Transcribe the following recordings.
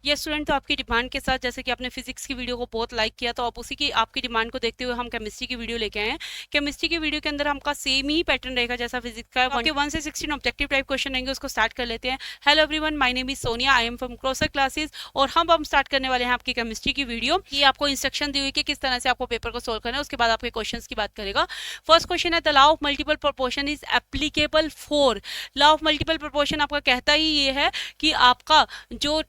ये स्टूडेंट, तो आपकी डिमांड के साथ, जैसे कि आपने फिजिक्स की वीडियो को बहुत लाइक किया, तो आप उसी की आपकी डिमांड को देखते हुए हम केमिस्ट्री की वीडियो लेके आए हैं। केमिस्ट्री की वीडियो के अंदर हमका सेम ही पैटर्न रहेगा जैसा फिजिक्स का है। आपके 1 से 16 ऑब्जेक्टिव टाइप क्वेश्चन रहेंगे, उसको स्टार्ट कर लेते हैं। Hello everyone, my name is Sonia, I am from Crosser classes, और हम स्टार्ट करने वाले हैं आपकी केमिस्ट्री की वीडियो। ये आपको इंस्ट्रक्शन दी हुई कि किस तरह से आपको पेपर को सोल्व करना है, उसके बाद आपके क्वेश्चंस की बात करेगा। फर्स्ट क्वेश्चन है, the law of multiple proportion is applicable for. Law of multiple proportion आपका कहता ही ये है कि आपका जो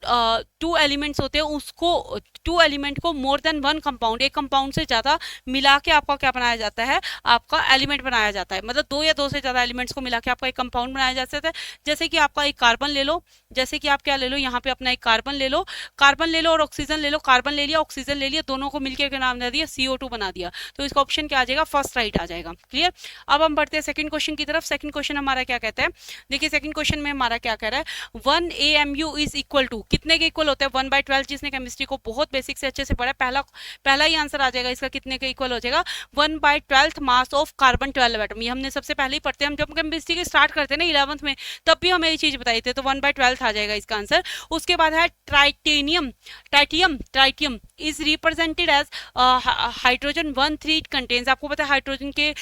टू एलिमेंट्स होते हैं उसको, टू एलिमेंट को मोर देन वन कंपाउंड, एक कंपाउंड से ज्यादा मिला के आपका क्या बनाया जाता है, आपका एलिमेंट बनाया जाता है। मतलब दो या दो से ज्यादा एलिमेंट्स को मिला के आपका एक कंपाउंड बनाया जा सकता है। जैसे कि आपका एक कार्बन ले लो, जैसे कि आप क्या ले लो, यहाँ पे अपना एक कार्बन ले लो, कार्बन ले लो और ऑक्सीजन ले लो, कार्बन ले लिया ऑक्सीजन ले लिया, दोनों को मिलकर क्या नाम दे दिया, CO2 बना दिया। तो इसका ऑप्शन क्या आ जाएगा, फर्स्ट राइट आ जाएगा। क्लियर। अब हम बढ़ते हैं सेकंड क्वेश्चन की तरफ। सेकंड क्वेश्चन हमारा क्या कहता है, देखिए सेकंड क्वेश्चन में हमारा क्या कह रहा है, 1 AMU इज इक्वल टू, कितने के इक्वल होता है, 1/12। जिसने केमिस्ट्री को बहुत बेसिक से अच्छे से पढ़ा, पहला ही आंसर आ जाएगा इसका, कितने के इक्वल हो जाएगा, 1/12 मास ऑफ कार्बन 12 एटम। ये हमने सबसे पहले ही पढ़ते हैं, हम जब केमिस्ट्री के स्टार्ट करते हैं ना 11th में, तब भी हमें ये चीज बताई थी। तो 1/12 आ जाएगा इसका आंसर। उसके बाद है tritanium, tritium is represented as hydrogen 1,3 contains. आपको पता है हाइड्रोजन के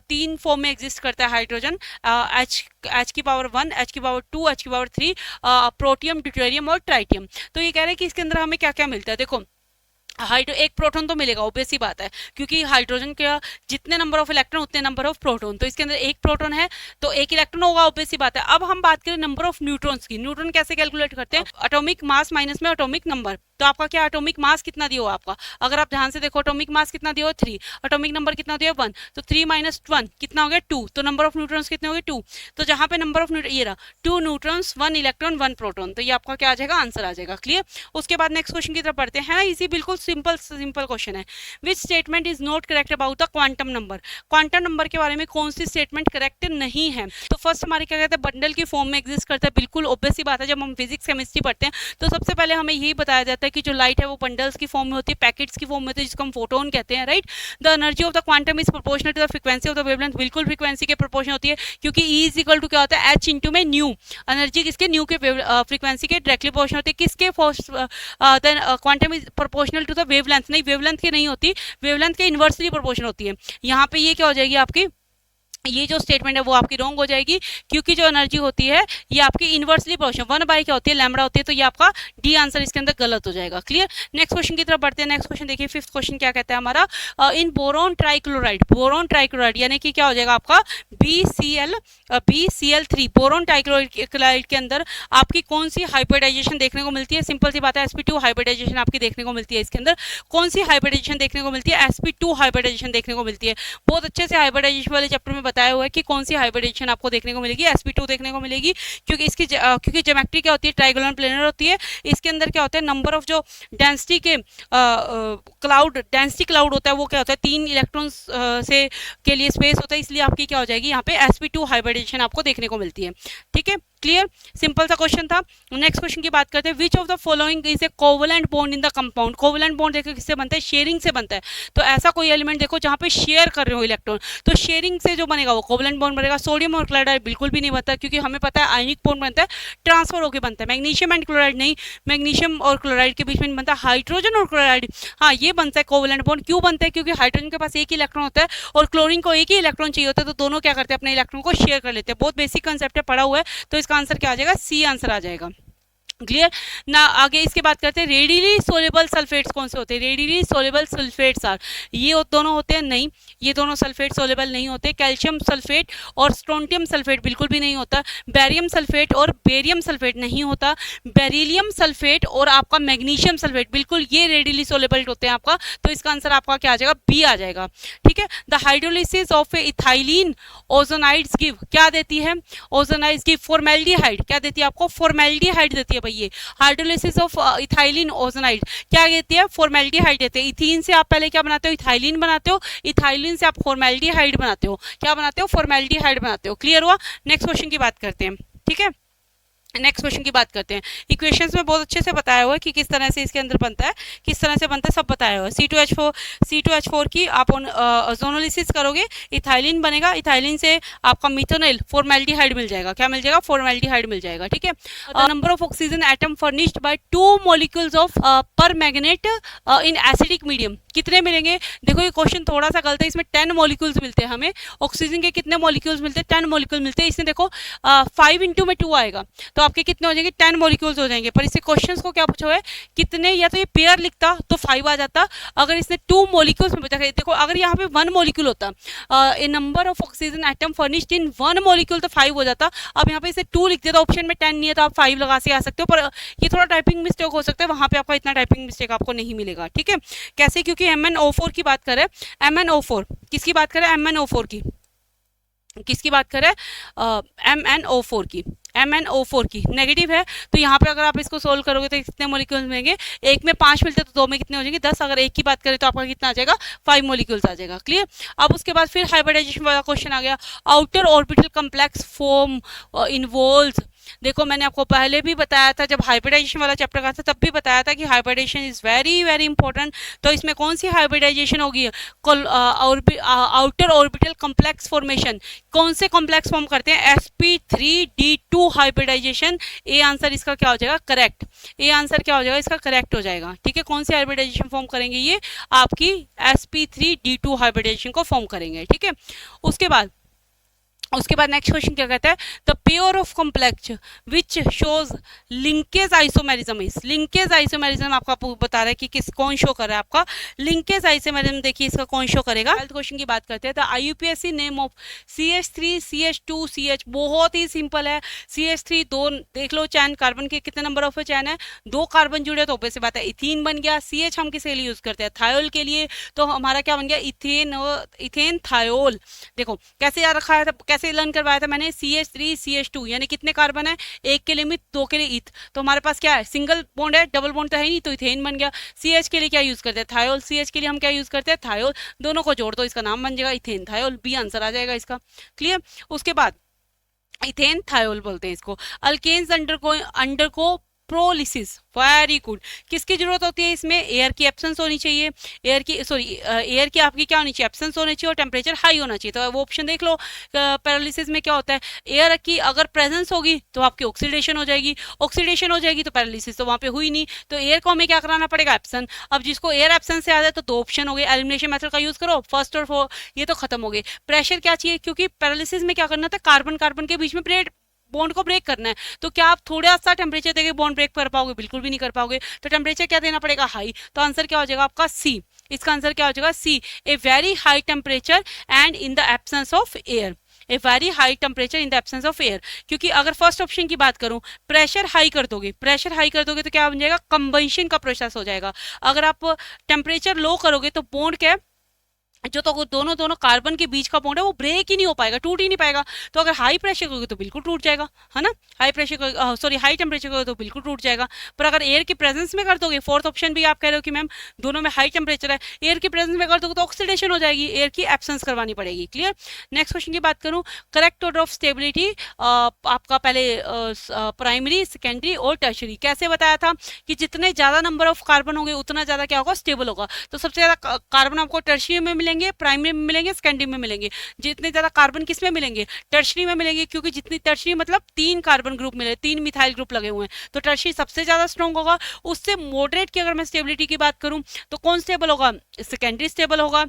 3 फॉर्म में एग्जिस्ट करता है हाइड्रोजन, एच की पावर 1, एच की पावर 2, एच की पावर 3, प्रोटियम, ड्यूटेरियम और ट्राइटियम। तो ये कह रहे हैं कि इसके अंदर हमें क्या क्या मिलता है। देखो हाइड्रो, एक प्रोटॉन तो मिलेगा, ऑब्वियस सी बात है, क्योंकि हाइड्रोजन के जितने नंबर ऑफ इलेक्ट्रॉन उतने नंबर ऑफ प्रोटॉन, तो इसके अंदर एक प्रोटॉन है तो एक इलेक्ट्रॉन होगा, ऑब्वियस सी बात है। अब हम बात करें नंबर ऑफ न्यूट्रॉन्स की। न्यूट्रॉन कैसे कैलकुलेट करते हैं, एटॉमिक मास माइनस में एटॉमिक नंबर। तो आपका क्या एटॉमिक मास कितना दिया हो आपका, अगर आप ध्यान से देखो एटॉमिक मास कितना दिया हो 3, एटॉमिक नंबर कितना दिया 1, तो 3 माइनस 1 कितना हो गया 2, तो नंबर ऑफ न्यूट्रॉन्स कितने हो गए 2। तो जहां पे नंबर ऑफ ये रहा 2 न्यूट्रॉन्स 1 इलेक्ट्रॉन 1 प्रोटॉन, तो ये आपका क्या आ जाएगा, आंसर आ जाएगा। क्लियर। उसके बाद नेक्स्ट क्वेश्चन की तरफ बढ़ते हैं। इसी बिल्कुल सिंपल क्वेश्चन है, which statement is not correct about the quantum number. Quantum number के बारे में कौन सी स्टेटमेंट करेक्ट नहीं है। तो फर्स्ट हमारे क्या कहते हैं, बंडल की फॉर्म में एग्जिस्ट करता है, बिल्कुल ऑब्वियस सी बात है। जब हम फिजिक्स केमिस्ट्री पढ़ते हैं तो सबसे पहले हमें यही बताया जाता है कि जो लाइट है वो बंडल्स की फॉर्म में होती है, पैकेट्स की फॉर्म में होती है, जिसको हम फोटोन कहते हैं, right. The energy of the quantum is proportional to the frequency of the wavelength, बिल्कुल फ्रीक्वेंसी के प्रोपोर्शन होती है, क्योंकि E इज इक्वल टू क्या होता है, H इंटू में न्यू। एनर्जी किसके, न्यू के फ्रीक्वेंसी के डायरेक्टली प्रोपोर्शनल होती है, किसके, then quantum is proportional to the wavelength, नहीं वेवलेंथ की नहीं होती, वेवलेंथ के इनवर्सली प्रोपोर्शन होती है। यहाँ पे ये क्या हो जाएगी आपकी, ये जो स्टेटमेंट है वो आपकी रॉन्ग हो जाएगी, क्योंकि जो एनर्जी होती है ये आपकी इनवर्सली प्रोपोर्शनल 1 क्या होती है, लैम्बडा होती है, तो ये आपका डी आंसर इसके अंदर गलत हो जाएगा। क्लियर। नेक्स्ट क्वेश्चन की तरफ बढ़ते हैं। नेक्स्ट क्वेश्चन देखिए, फिफ्थ क्वेश्चन क्या कहता है हमारा, इन बोरोन ट्राइक्लोराइड यानी कि क्या हो जाएगा आपका BCl3। बोरोन ट्राइक्लोराइड के अंदर आपकी कौन सी हाइब्रिडाइजेशन देखने को मिलती है, सिंपल सी बात है, sp2 हाइब्रिडाइजेशन आपकी देखने को मिलती है। इसके अंदर कौन सी हाइब्रिडाइजेशन देखने को मिलती है, sp2 हाइब्रिडाइजेशन देखने को मिलती है। बहुत अच्छे से हाइब्रिडाइजेशन वाले चैप्टर में बताया हुआ है कि कौन सी हाइब्रिडाइजेशन आपको देखने को मिलेगी, sp2 देखने को मिलेगी, क्योंकि इसकी क्योंकि ज्योमेट्री क्या होती है, ट्राइगोनल प्लेनर होती है। इसके अंदर क्या होता है, नंबर ऑफ जो डेंसिटी के डेंसिटी क्लाउड होता है वो क्या होता है, 3 इलेक्ट्रॉन्स से के लिए स्पेस होता है, इसलिए आपकी क्या हो जाएगी यहाँ पे sp2 हाइब्रिडाइजेशन आपको देखने को मिलती है। ठीक है, क्लियर, सिंपल सा क्वेश्चन था। नेक्स्ट क्वेश्चन की बात करते हैं, which of the following is a covalent bond in the compound. Covalent bond देखो किससे बनता है, शेयरिंग से बनता है। तो ऐसा कोई एलिमेंट देखो जहां पे शेयर कर रहे हो इलेक्ट्रॉन, तो शेयरिंग से जो बनेगा वो कोवेलेंट बॉन्ड बनेगा। सोडियम और क्लोराइड बिल्कुल भी नहीं बनता, क्योंकि हमें पता है आयनिक बॉन्ड बनता है, ट्रांसफर होकर बनता है। मैग्नीशियम एंड क्लोराइड नहीं, मैग्नीशियम और क्लोराइड के बीच में बनता है हाइड्रोजन और क्लोराइड, हाँ ये बनता है कोवेलेंट बॉन्ड। क्यों बनता है, क्योंकि हाइड्रोजन के पास एक ही इलेक्ट्रॉन होता है और क्लोरीन को एक ही इलेक्ट्रॉन चाहिए होता है, तो दोनों क्या करते हैं, अपने इलेक्ट्रॉन को शेयर कर लेते हैं। बहुत बेसिक कंसेप्ट है, पढ़ा हुआ है, तो इसका आंसर क्या आ जाएगा, सी आंसर आ जाएगा। क्लियर ना। आगे इसके बात करते हैं, रेडिली सोलेबल सल्फेट्स कौन से होते हैं, रेडिली सोलेबल सल्फेट्स आर, ये दोनों होते हैं, नहीं ये दोनों सल्फेट सोलेबल नहीं होते। कैल्शियम सल्फेट और स्ट्रोंटियम सल्फेट बिल्कुल भी नहीं होता। बैरियम सल्फेट और बेरियम सल्फेट नहीं होता। बेरिलियम सल्फेट और आपका मैग्नीशियम सल्फेट बिल्कुल ये रेडिली सोलेबल होते हैं आपका, तो इसका आंसर आपका क्या आ जाएगा, बी आ जाएगा। ठीक है, the hydrolysis of a ethylene ozonides give, क्या देती है, ओजोनाइड्स गिव फॉर्मेल्डिहाइड, क्या देती है आपको, फॉर्मेल्डिहाइड देती है। ये हाइड्रोलिसिस ऑफ इथाइलिन ओजोनाइड क्या कहती है, फॉर्मेल्डिहाइड देते हैं। इथीन से आप पहले क्या बनाते हो, इथाइलिन बनाते हो, इथाइलिन से आप फॉर्मेल्डिहाइड बनाते हो, क्या बनाते हो, फॉर्मेल्डिहाइड बनाते हो। क्लियर हुआ। नेक्स्ट क्वेश्चन की बात करते हैं। ठीक है, नेक्स्ट क्वेश्चन की बात करते हैं। इक्वेशंस में बहुत अच्छे से बताया हुआ है कि किस तरह से इसके अंदर बनता है, किस तरह से बनता है, सब बताया हुआ है। C2H4 की आप ओजोनोलिसिस करोगे, इथाइलिन बनेगा, इथाइलिन से आपका मिथोनिल फॉर्मेल्डिहाइड मिल जाएगा। क्या मिल जाएगा? फॉर्मेल्डिहाइड मिल जाएगा। ठीक है। The number of oxygen atom furnished bye 2 molecules of पर मैग्नेट इन एसिडिक मीडियम, कितने मिलेंगे? देखो ये क्वेश्चन थोड़ा सा गलत है, इसमें 10 मॉलिक्यूल्स मिलते हैं हमें। ऑक्सीजन के कितने मॉलिक्यूल्स मिलते हैं? 10 मॉलिक्यूल मिलते हैं। इसमें देखो 5 इंटू में 2 आएगा, तो आपके कितने हो जाएंगे? 10 मॉलिक्यूल्स हो जाएंगे। पर इससे क्वेश्चंस को क्या पूछा है? कितने, या तो ये पेयर लिखता तो 5 आ जाता, अगर इसने 2 मॉलिक्यूल्स में बचा। देखो अगर यहाँ पे 1 मॉलिक्यूल होता, a number of oxygen atom furnished in 1 molecule, तो 5 हो जाता। अब यहाँ पे इसे 2 लिख दिया, ऑप्शन में 10 नहीं है, तो आप 5 लगा से आ सकते हो। पर ये थोड़ा टाइपिंग मिस्टेक हो सकता है, वहां पे आपका इतना टाइपिंग मिस्टेक आपको नहीं मिलेगा। ठीक है। कैसे? क्योंकि MnO4 की बात करें, MnO4 किसकी बात करें? MnO4 की, किसकी बात करें? MnO4 की, MnO4 की नेगेटिव है, तो यहाँ पे अगर आप इसको सोल्व करोगे तो कितने मॉलिक्यूल्स मिलेंगे? एक में 5 मिलते तो 2 में कितने हो जाएंगे? 10। अगर एक की बात करें तो आपका कितना आ जाएगा? 5 मॉलिक्यूल्स आ जाएगा। क्लियर। अब उसके बाद फिर हाइब्रिडाइजेशन वाला क्वेश्चन आ गया। Outer orbital complex form involves, देखो मैंने आपको पहले भी बताया था, जब हाइब्रिडाइजेशन वाला चैप्टर का था तब भी बताया था कि hybridization is very very important. तो इसमें कौन सी हाइब्रिडाइजेशन होगी? Outer orbital complex formation. कौन से कॉम्प्लेक्स फॉर्म करते हैं? sp3d2 hybridisation. ए आंसर इसका क्या हो जाएगा? करेक्ट। ए आंसर क्या हो जाएगा इसका? करेक्ट हो जाएगा। ठीक है। कौन सी हाइब्रिडाइजेशन फॉर्म करेंगे? ये आपकी sp3d2 हाइब्रिडाइजेशन को फॉर्म करेंगे। ठीक है। उसके बाद नेक्स्ट क्वेश्चन क्या कहता है? The pair of complex which shows linkage isomerism is. Linkage isomerism आपका बता रहा है कि कौन शो कर रहा है आपका लिंकेज आइसोमेरिज्म। देखिए इसका कौन शो करेगा। हेल्थ क्वेश्चन की बात करते हैं। The IUPAC name of CH3CH2CH, बहुत ही सिंपल है। CH3 दो देख लो चैन, कार्बन के कितने नंबर ऑफ चैन है? 2 कार्बन जुड़े, तो ऑब्वियस सी बात है इथीन बन गया। CH हम किसके लिए यूज करते हैं? थायोल के लिए, तो हमारा क्या बन गया? Ethane thiol. देखो कैसे याद रखा है, कैसे लर्न करवाया था मैंने? CH3CH2 यानी कितने कार्बन है? एक के लिए मिथ, 2 के लिए इथ, तो हमारे पास क्या है? सिंगल बॉन्ड है, डबल बॉन्ड तो है नहीं, तो इथेन बन गया। CH के लिए क्या यूज करते हैं? थायोल। CH के लिए हम क्या यूज करते हैं? थायोल। दोनों को जोड़ दो, इसका नाम बन जाएगा इथेन थायोल। बी आंसर आ जाएगा इसका। क्लियर। उसके बाद इथेन थायोल बोलते हैं इसको। Alkanes undergo pyrolysis, very good. किसकी जरूरत होती है इसमें? एयर की एब्सेंस होनी चाहिए, एयर की आपकी क्या होनी चाहिए? एब्सेंस होनी चाहिए, और टेम्परेचर हाई होना चाहिए। तो वो ऑप्शन देख लो। पैरालिसिस में क्या होता है? एयर की अगर प्रेजेंस होगी तो आपकी ऑक्सीडेशन हो जाएगी, ऑक्सीडेशन हो जाएगी तो पैरालिसिस तो वहां पे हुई नहीं, तो एयर को हमें क्या कराना पड़ेगा? एब्सेंस। अब जिसको एयर एब्सेंस से आ जाए तो 2 ऑप्शन हो गए, एलिमिनेशन मेथड का यूज करो, फर्स्ट और ये तो खत्म हो गए। प्रेशर क्या चाहिए? क्योंकि पैरालिसिस में क्या करना था? कार्बन कार्बन के बीच में बॉन्ड को ब्रेक करना है, तो क्या आप थोड़ा सा टेम्परेचर देके बॉन्ड ब्रेक कर पाओगे? बिल्कुल भी नहीं कर पाओगे। तो टेम्परेचर क्या देना पड़ेगा? हाई। तो आंसर क्या हो जाएगा आपका? सी। इसका आंसर क्या हो जाएगा? C. A very high temperature and in the absence of air, a very high temperature in the absence of air. क्योंकि अगर फर्स्ट ऑप्शन की बात करूं, प्रेशर हाई कर दोगे, प्रेशर हाई कर दोगे तो क्या बन जाएगा? कंबंशन का प्रोसेस हो जाएगा। अगर आप टेम्परेचर लो करोगे तो बॉन्ड क्या जो तो दोनों कार्बन के बीच का बॉन्ड है वो ब्रेक ही नहीं हो पाएगा, टूट ही नहीं पाएगा। तो अगर हाई प्रेशर करोगे तो बिल्कुल टूट जाएगा, है ना? High pressure sorry high temperature करोगे तो बिल्कुल टूट जाएगा। पर अगर एयर की प्रेजेंस में कर दोगे, फोर्थ ऑप्शन भी आप कह रहे हो कि मैम दोनों में हाई टेम्परेचर है, एयर की प्रेजेंस में कर दोगे तो ऑक्सीडेशन हो जाएगी, एयर की एब्सेंस करवानी पड़ेगी। क्लियर। नेक्स्ट क्वेश्चन की बात करूँ, करेक्ट ऑर्डर ऑफ स्टेबिलिटी आपका पहले प्राइमरी, सेकेंडरी और टर्शरी। कैसे बताया था कि जितने ज्यादा नंबर ऑफ कार्बन होंगे उतना ज्यादा क्या होगा? स्टेबल होगा। तो सबसे ज्यादा कार्बन आपको टर्शरी में मिलेंगे, प्राइमरी में मिलेंगे, सेकेंडरी में मिलेंगे। जितने ज्यादा कार्बन किस में मिलेंगे? टर्शरी में मिलेंगे, क्योंकि जितनी टर्शरी मतलब 3 कार्बन ग्रुप मिले, 3 मिथाइल ग्रुप लगे हुए हैं, तो टर्शरी सबसे ज्यादा स्ट्रॉन्ग होगा। उससे मॉडरेट की अगर मैं स्टेबिलिटी की बात करूं तो कौन स्टेबल होगा? सेकेंडरी स्टेबल होगा।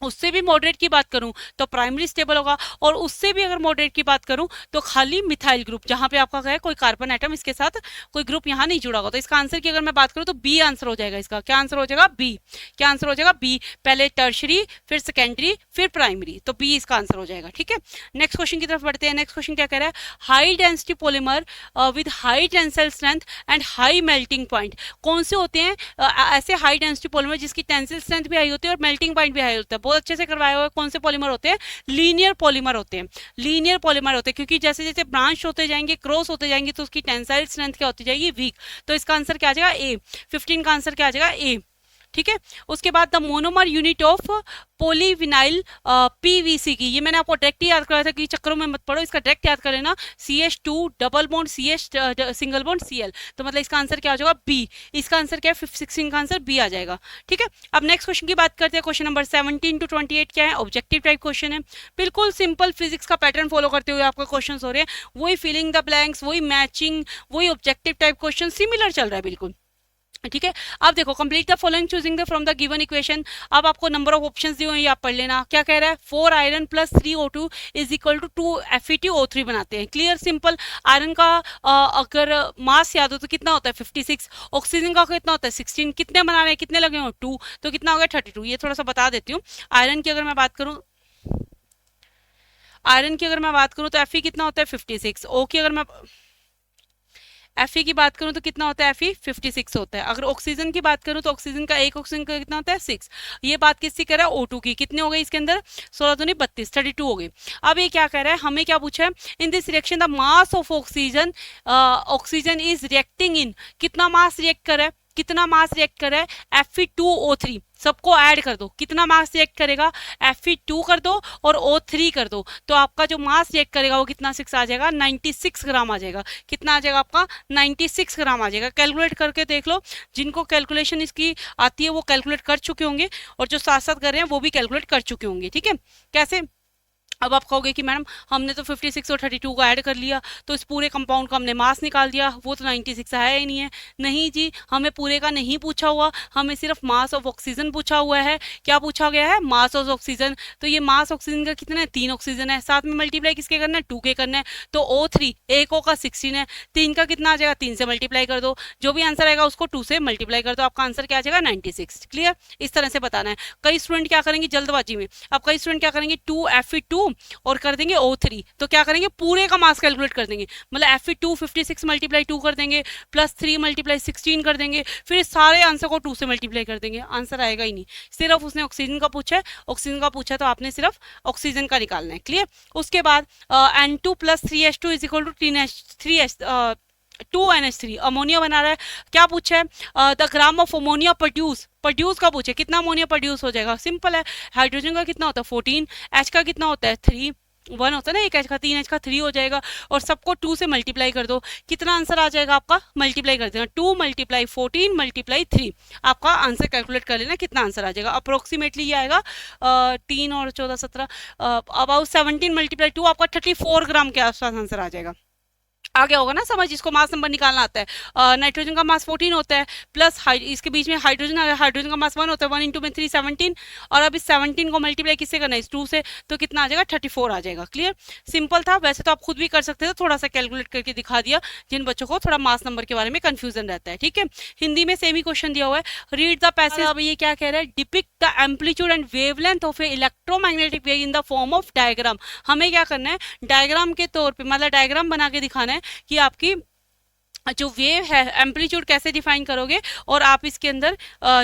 उससे भी मॉडरेट की बात करूं तो प्राइमरी स्टेबल होगा, और उससे भी अगर मॉडरेट की बात करूं तो खाली मिथाइल ग्रुप, जहां पे आपका है कोई कार्बन एटम इसके साथ कोई ग्रुप यहां नहीं जुड़ा होगा। तो इसका आंसर की अगर मैं बात करूं तो बी आंसर हो जाएगा इसका। क्या आंसर हो जाएगा? बी। क्या आंसर हो जाएगा? बी। पहले टर्शरी, फिर सेकेंडरी, फिर प्राइमरी, तो बी इसका आंसर हो जाएगा। ठीक है। नेक्स्ट क्वेश्चन की तरफ बढ़ते हैं। नेक्स्ट क्वेश्चन क्या कह रहा है? High density polymer with high tensile strength and high melting point. कौन से होते हैं ऐसे हाई डेंसिटी पॉलीमर जिसकी टेंसिल स्ट्रेंथ भी हाई होती है और मेल्टिंग पॉइंट भी हाई होता है? बहुत अच्छे से करवाया हुआ। कौन से पॉलीमर होते हैं? लीनियर पॉलीमर होते हैं। लीनियर पॉलीमर होते हैं क्योंकि जैसे जैसे ब्रांच होते जाएंगे, क्रॉस होते जाएंगे, तो उसकी टेंसाइल स्ट्रेंथ क्या होती जाएगी? वीक। तो इसका आंसर क्या आ जाएगा? ए। 15 का आंसर क्या आ जाएगा? ए। ठीक है। उसके बाद the monomer unit of polyvinyl PVC की, ये मैंने आपको डायरेक्ट याद कराया था कि चक्करों में मत पड़ो, इसका डायरेक्ट याद कर लेना, CH2 double bond CH single bond Cl, तो मतलब इसका आंसर क्या हो जाएगा बी। इसका आंसर क्या है 16 का आंसर बी आ जाएगा। ठीक है, अब नेक्स्ट क्वेश्चन की बात करते हैं। क्वेश्चन नंबर 17 to 28 क्या है, ऑब्जेक्टिव टाइप क्वेश्चन है, बिल्कुल सिंपल फिजिक्स का पैटर्न फॉलो करते हुए आपके क्वेश्चन हो रहे हैं, वही फिलिंग द ब्लैंक्स, वही मैचिंग, वही ऑब्जेक्टिव टाइप क्वेश्चन सिमिलर चल रहा है बिल्कुल। ठीक है, अब देखो complete the following choosing the from the given equation. अब आपको नंबर ऑफ ऑप्शंस दिए हुए हैं, आप पढ़ लेना। क्या कह रहा है, 4 iron plus 3 O2 is equal to 2 FeTO3 बनाते हैं। Clear simple. आयरन का अगर मास याद हो तो कितना होता है 56, ऑक्सीजन का कितना होता है 16, कितने बना रहे हैं, कितने लगे हो 2, तो कितना हो गया 32। ये थोड़ा सा बता देती हूँ। आयरन की अगर मैं बात करूँ, तो Fe कितना होता है 56, O की अगर मैं Fe की बात करूं तो कितना होता है, Fe 56 होता है। अगर ऑक्सीजन की बात करूं तो ऑक्सीजन का एक ऑक्सीजन का कितना होता है 6। ये बात किसकी कर रहा है, O2 की। कितने हो गए इसके अंदर, 16 दूनी 32, 32 हो गई। अब ये क्या कह रहा है, हमें क्या पूछा है, in this reaction the mass of oxygen is reacting इन, कितना मास रिएक्ट कर रहा है, कितना मास रिएक्ट कर रहा है Fe2O3, सबको ऐड कर दो, कितना मास रिएक्ट करेगा, Fe2 कर दो और O3 कर दो, तो आपका जो मास रिएक्ट करेगा वो कितना 6 आ जाएगा, 96 ग्राम आ जाएगा। कितना आ जाएगा आपका 96 ग्राम आ जाएगा। कैलकुलेट करके देख लो, जिनको कैलकुलेशन इसकी आती है वो कैलकुलेट कर चुके होंगे, और जो साथ साथ कर रहे हैं वो भी कैलकुलेट कर चुके होंगे। ठीक है, कैसे, अब आप कहोगे कि मैडम हमने तो 56 और 32 को ऐड कर लिया, तो इस पूरे कंपाउंड का हमने मास निकाल दिया, वो तो 96 है ही नहीं है। नहीं जी, हमें पूरे का नहीं पूछा हुआ, हमें सिर्फ मास ऑफ ऑक्सीजन पूछा हुआ है। क्या पूछा गया है, मास ऑफ ऑक्सीजन। तो ये मास ऑक्सीजन का कितना है, 3 ऑक्सीजन है, साथ में मल्टीप्लाई किसके करना है, 2 के करना है, तो O3 एक O का 16 है, 3 का कितना आ जाएगा, 3 से मल्टीप्लाई कर दो, जो भी आंसर आएगा उसको 2 से मल्टीप्लाई कर दो, आपका आंसर क्या आ जाएगा 96। क्लियर, इस तरह से बताना है। कई स्टूडेंट क्या करेंगे जल्दबाजी में, अब कई स्टूडेंट क्या करेंगे 2 Fe2 और कर देंगे O3, तो क्या करेंगे पूरे का मास कैलकुलेट कर देंगे, मतलब Fe2 56 मल्टीप्लाई 2 कर देंगे, प्लस 3 मल्टीप्लाई 16 कर देंगे, फिर सारे आंसर को 2 से मल्टीप्लाई कर देंगे, आंसर आएगा ही नहीं। सिर्फ उसने ऑक्सीजन का पूछा है, ऑक्सीजन का पूछा तो आपने सिर्फ ऑक्सीजन का निकालना है। क्लियर, उसके बाद N2 plus 3H2 is equal to 2NH3, ammonia बना रहा है। क्या पूछा है, the gram of ammonia produce का पूछे, कितना अमोनिया प्रोड्यूस हो जाएगा, सिंपल है। हाइड्रोजन का कितना होता है 14, H का कितना होता है 3, 1 होता है ना, एक H का 3 H का 3 हो जाएगा, और सबको 2 से मल्टीप्लाई कर दो, कितना आंसर आ जाएगा आपका, मल्टीप्लाई कर देना, 2 मल्टीप्लाई 14 मल्टीप्लाई 3, आपका आंसर कैलकुलेट कर लेना कितना आंसर आ जाएगा। अप्रोक्सीमेटली ये आएगा 3 और 14 17, अबाउट 17 मल्टीप्लाई 2, आपका 34 ग्राम के आसपास आंसर आ जाएगा। आ गया होगा ना समझ, इसको मास नंबर निकालना आता है। नाइट्रोजन का मास 14 होता है, प्लस इसके बीच में हाइड्रोजन आ गया, हाइड्रोजन का मास 1 होता है, 1 इंटू में 3 17, और अब इस 17 को मल्टीप्लाई किससे करना है, इस 2 से, तो कितना आ जाएगा 34 आ जाएगा। क्लियर, सिंपल था। वैसे तो आप खुद भी कर सकते थे, थोड़ा सा कैलकुलेट करके दिखा दिया जिन बच्चों को थोड़ा मास नंबर के बारे में कंफ्यूजन रहता है। ठीक है, हिंदी में सेम ही क्वेश्चन दिया हुआ है, रीड द पैसेज। अब ये क्या कह रहा है, depict the amplitude and wavelength of A electromagnetic wave in the form of diagram. हमें क्या करना है, डायग्राम के तौर पर, मतलब डायग्राम बना के दिखाना है कि आपकी जो वेव है एम्पलीट्यूड कैसे डिफाइन करोगे, और आप इसके अंदर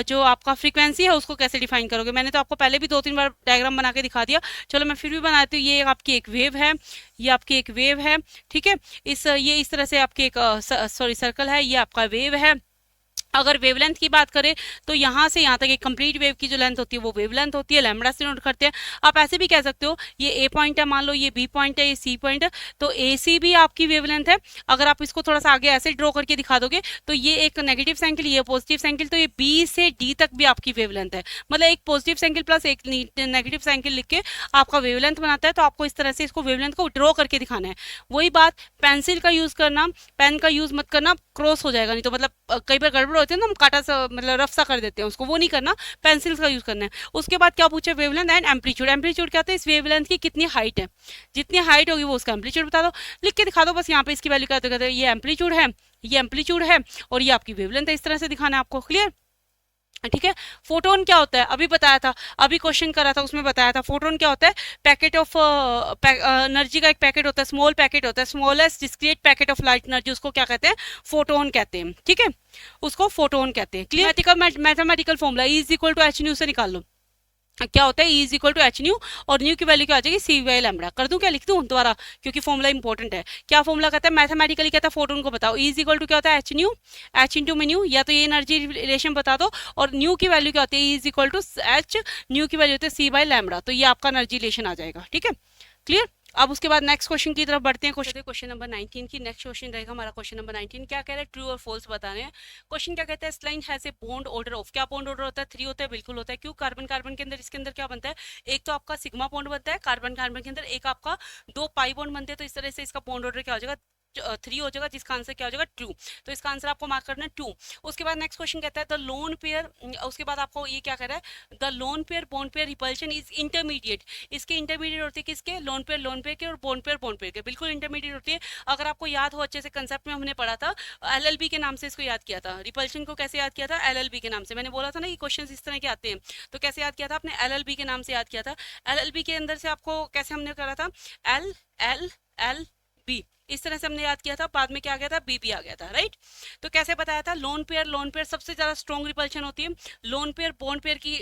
जो आपका फ्रीक्वेंसी है उसको कैसे डिफाइन करोगे। मैंने तो आपको पहले भी 2-3 बार डायग्राम बना के दिखा दिया, चलो मैं फिर भी बनाती हूँ। ये आपकी एक वेव है, ये आपकी एक वेव है, ठीक है, ये इस तरह से आपकी एक सर्कल है, ये आपका वेव है। अगर वेवलेंथ की बात करें तो यहाँ से यहाँ तक एक कंप्लीट वेव की जो लेंथ होती है वो वेवलेंथ होती है, लैम्बडा से नोट करते हैं। आप ऐसे भी कह सकते हो, ये ए पॉइंट है, मान लो ये बी पॉइंट है, ये सी पॉइंट है, तो ए सी भी आपकी वेवलेंथ है। अगर आप इसको थोड़ा सा आगे ऐसे ड्रॉ करके दिखा दोगे तो ये एक नेगेटिव साइकिल, ये पॉजिटिव साइकिल, तो ये बी से डी तक भी आपकी वेवलेंथ है। मतलब एक पॉजिटिव साइकिल प्लस एक नेगेटिव साइकिल लिख के आपका वेवलेंथ बनाता है, तो आपको इस तरह से इसको वेवलेंथ को ड्रॉ करके दिखाना है। वही बात पेंसिल का यूज करना, पेन का यूज मत करना, क्रॉस हो जाएगा नहीं तो, मतलब कई बार गड़बड़ होती है ना, हम काटा सा मतलब रफ सा कर देते हैं उसको, वो नहीं करना, पेंसिल का यूज करना है। उसके बाद क्या पूछे, वेवलेंथ एंड एम्पलीट्यूड। एम्पलीट्यूड क्या होता है, इस वेवलेंथ की कितनी हाइट है, जितनी हाइट होगी वो उसका एम्पलीट्यूड बता दो, लिख के दिखा दो बस। यहाँ पे इसकी वैल्यू क्या कहते हैं, ये एम्पलीट्यूड है, ये एम्पलीट्यूड है, और ये आपकी वेवलेंथ है। इस तरह से दिखाना है आपको। क्लियर, ठीक है। फोटोन क्या होता है, अभी बताया था, अभी क्वेश्चन करा था उसमें बताया था। फोटोन क्या होता है, पैकेट ऑफ एनर्जी का एक पैकेट होता है, स्मॉल पैकेट होता है, smallest discrete packet of light energy, उसको क्या कहते हैं, फोटोन कहते हैं। ठीक है, उसको फोटोन कहते हैं। Clear, mathematical formula E is equal to H nu से निकाल लो। क्या होता है, E is equal to H nu, और न्यू की वैल्यू क्या आ जाएगी, सी बाई लैम्बडा। कर दूं क्या, लिख दूं दोबारा, क्योंकि फॉर्मूला इंपॉर्टेंट है। क्या फॉर्मूला कहता है मैथमेटिकली, कहता है फोटोन को बताओ, ई इज इक्वल टू क्या होता है, एच न्यू, एच इंटू में न्यू, या तो ये एनर्जी रिलेशन बता दो, और न्यू की वैल्यू क्या होती है, E is equal to H, nu की वैल्यू होती है सी बाई लैम्बडा। तो ये आपका एनर्जी रिलेशन आ जाएगा, ठीक है, क्लियर। अब उसके बाद नेक्स्ट क्वेश्चन की तरफ बढ़ते हैं। क्वेश्चन नंबर 19 की नेक्स्ट क्वेश्चन रहेगा हमारा क्वेश्चन नंबर 19। क्या कह रहा है, ट्रू और फॉल्स बताने हैं। क्वेश्चन क्या कहता है, saline has a bond order of, क्या बॉन्ड ऑर्डर होता है, 3 होता है, बिल्कुल होता है। क्यों, कार्बन कार्बन के अंदर, इसके अंदर क्या बनता है, एक तो आपका सिग्मा बॉन्ड बनता है कार्बन कार्बन के अंदर, एक आपका 2 पाई बॉन्ड बनते हैं। तो इस तरह से इसका बॉन्ड ऑर्डर क्या हो जाएगा, 3 हो जाएगा, जिसका आंसर क्या हो जाएगा, ट्रू। तो इसका आंसर आपको मार्क करना है 2। उसके बाद नेक्स्ट क्वेश्चन कहता है द लोन पेयर, उसके बाद आपको ये क्या कह रहा है, the lone pair bond pair repulsion is intermediate. इसके इंटरमीडिएट होती है किसके, लोन पेयर के, और बॉन्ड पेयर के, बिल्कुल इंटरमीडिएट होती है। अगर आपको याद हो अच्छे से, कंसेप्ट में हमने पढ़ा था, एलएलबी के नाम से इसको याद किया था। रिपल्शन को कैसे याद किया था, एलएलबी के नाम से। मैंने बोला था ना कि क्वेश्चन इस तरह के आते हैं, तो कैसे याद किया था आपने, एलएलबी के नाम से याद किया था। एलएलबी के अंदर से आपको कैसे हमने करा था, एल एल एल बी, इस तरह से हमने याद किया था। बाद में क्या आ गया था, बी आ गया था, राइट। तो कैसे बताया था, लोन पेयर सबसे ज्यादा स्ट्रॉन्ग रिपल्शन होती है। लोन पेयर बॉन्ड पेयर की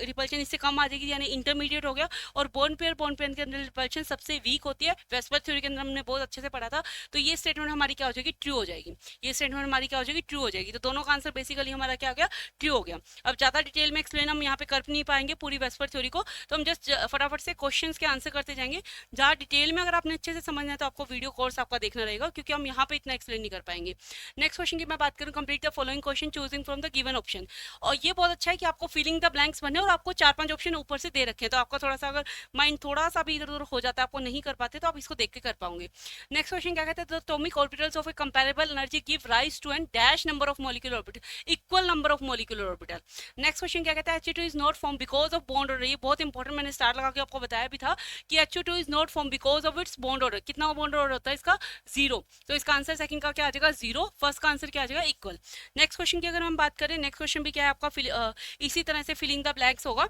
रिपल्शन इससे कम आ जाएगी, यानी इंटरमीडिएट हो गया। और बॉन्ड पेयर के अंदर रिपल्शन सबसे वीक होती है। वेस्पर थ्योरी के अंदर हमने बहुत अच्छे से पढ़ा था। तो ये स्टेटमेंट हमारी क्या हो जाएगी, ट्रू हो जाएगी। ये स्टेटमेंट हमारी क्या हो जाएगी, ट्रू हो जाएगी। तो दोनों का आंसर बेसिकली हमारा क्या हो गया, ट्रू हो गया। अब ज्यादा डिटेल में एक्सप्लेन हम यहाँ पे कर नहीं पाएंगे पूरी वेस्पर थ्योरी को, तो हम जस्ट फटाफट से क्वेश्चन के आंसर करते जाएंगे। जहाँ डिटेल में अगर आपने अच्छे से समझना है तो आपको वीडियो कोर्स आपका देखना रहेगा, क्योंकि हम यहाँ पे इतना एक्सप्लेन नहीं कर पाएंगे। नेक्स्ट क्वेश्चन की मैं बात करूँ, complete the following question choosing from the given option. और ये बहुत अच्छा है कि आपको फिलिंग द ब्लैंक्स बने और आपको 4-5 ऑप्शन ऊपर से दे रखे हैं, तो आपका थोड़ा सा अगर माइंड थोड़ा सा भी इधर उधर हो जाता है, आपको नहीं कर पाते, तो आप इसको देख के कर पाओगे। नेक्स्ट क्वेश्चन क्या कहते हैं, the atomic orbitals of a comparable energy give rise to an dash number of molecular orbital, equal number of molecular orbital. Next question क्या कहता है, H2 is not form because of bond order. ये बहुत important, मैंने star लगा के आपको बताया भी था कि H2 is not form because of its bond order. कितना बॉन्ड ऑर्डर होता है इसका, 0। तो इसका आंसर सेकंड का क्या आ जाएगा, 0। फर्स्ट का आंसर क्या आ जाएगा, इक्वल। नेक्स्ट क्वेश्चन की अगर हम बात करें, नेक्स्ट क्वेश्चन भी क्या है आपका, इसी तरह से फिलिंग द ब्लैंक्स होगा।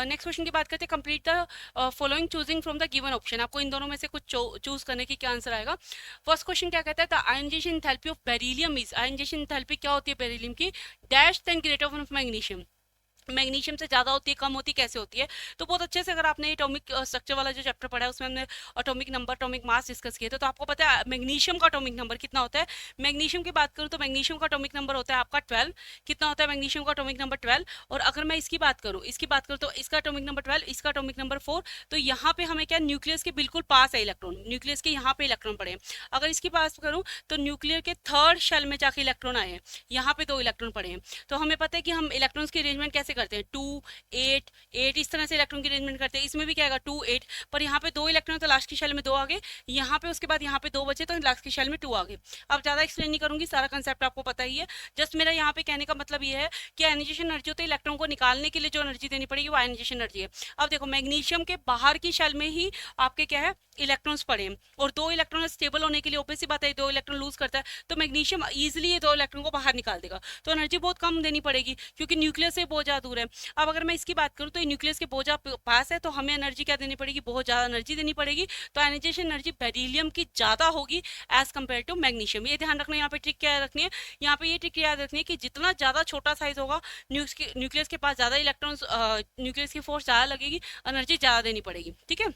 नेक्स्ट क्वेश्चन की बात करते हैं, complete the following choosing from the given option. आपको इन दोनों में से कुछ चूज करने की क्या आंसर आएगा। फर्स्ट क्वेश्चन क्या कहता है, the ionization enthalpy of beryllium is, ionization enthalpy क्या होती है बेरिलियम की, dash then greater than magnesium. Magnesium से ज्यादा होती है, कम होती है, कैसे होती है। तो बहुत अच्छे से अगर आपने एटॉमिक स्ट्रक्चर वाला जो चैप्टर पढ़ा है उसमें हमने atomic number, atomic mass discuss किए थे, तो आपको पता है मैग्नीशियम का एटॉमिक नंबर कितना होता है। मैग्नीशियम की बात करूं तो मैग्नीशियम का एटॉमिक नंबर होता है आपका 12। कितना होता है मैग्नीशियम का एटॉमिक नंबर, 12। और अगर मैं इसकी बात करूं तो इसका एटॉमिक नंबर 12, इसका एटॉमिक नंबर 4। तो यहाँ पे हमें क्या, न्यूक्लियस के बिल्कुल पास है इलेक्ट्रॉन, न्यूक्लियस के यहाँ पे इलेक्ट्रॉन पड़े हैं। अगर इसकी बात करूँ तो न्यूक्लियर के थर्ड शेल में जाके इलेक्ट्रॉन आए हैं, यहाँ पे 2 इलेक्ट्रॉन पड़े हैं। तो हमें पता है कि हम इलेक्ट्रॉन्स की अरेंजमेंट कैसे करते हैं, 2 8 8 इस तरह से इलेक्ट्रॉन की अरेंजमेंट करते हैं। इसमें भी क्या आएगा, 2 8, पर यहाँ पे 2 इलेक्ट्रॉन तो लास्ट की शेल में 2 आ गए, यहाँ पे उसके बाद यहाँ पे 2 बचे तो लास्ट की शेल में 2 आ गए। अब ज्यादा एक्सप्लेन नहीं करूंगी, सारा कंसेप्ट आपको पता ही है। जस्ट मेरा यहाँ पे कहने का मतलब ये है कि आयनाइजेशन एनर्जी होती है, इलेक्ट्रॉन को निकालने के लिए जो एनर्जी देनी पड़ेगी वो आयनाइजेशन एनर्जी है। अब देखो मैग्नीशियम के बाहर की शेल में ही आपके क्या है, इलेक्ट्रॉन्स पड़े हैं, और 2 इलेक्ट्रॉन स्टेबल होने के लिए ऑब्वियस सी बात है 2 इलेक्ट्रॉन लूज करता है, तो मैग्नीशियम इजिली ये 2 इलेक्ट्रॉन को बाहर निकाल देगा। तो एनर्जी बहुत कम देनी पड़ेगी, क्योंकि न्यूक्लियस से बहुत ज्यादा दूर है। अब अगर मैं इसकी बात करूँ तो न्यूक्लियस के बहुत ज्यादा पास है, तो हमें एनर्जी क्या देनी पड़ेगी, बहुत ज्यादा एनर्जी देनी पड़ेगी। तो आयनाइजेशन एनर्जी बेरिलियम की ज्यादा होगी एज कम्पेयर टू मैग्नीशियम। ये ध्यान रखना, यहाँ पे ट्रिक क्या रखनी है, यहाँ पे ये ट्रिक याद रखनी है कि जितना ज्यादा छोटा साइज होगा, न्यूक्लियस के पास ज्यादा इलेक्ट्रॉन्स, न्यूक्लियस की फोर्स ज्यादा लगेगी, एनर्जी ज्यादा देनी पड़ेगी, ठीक है।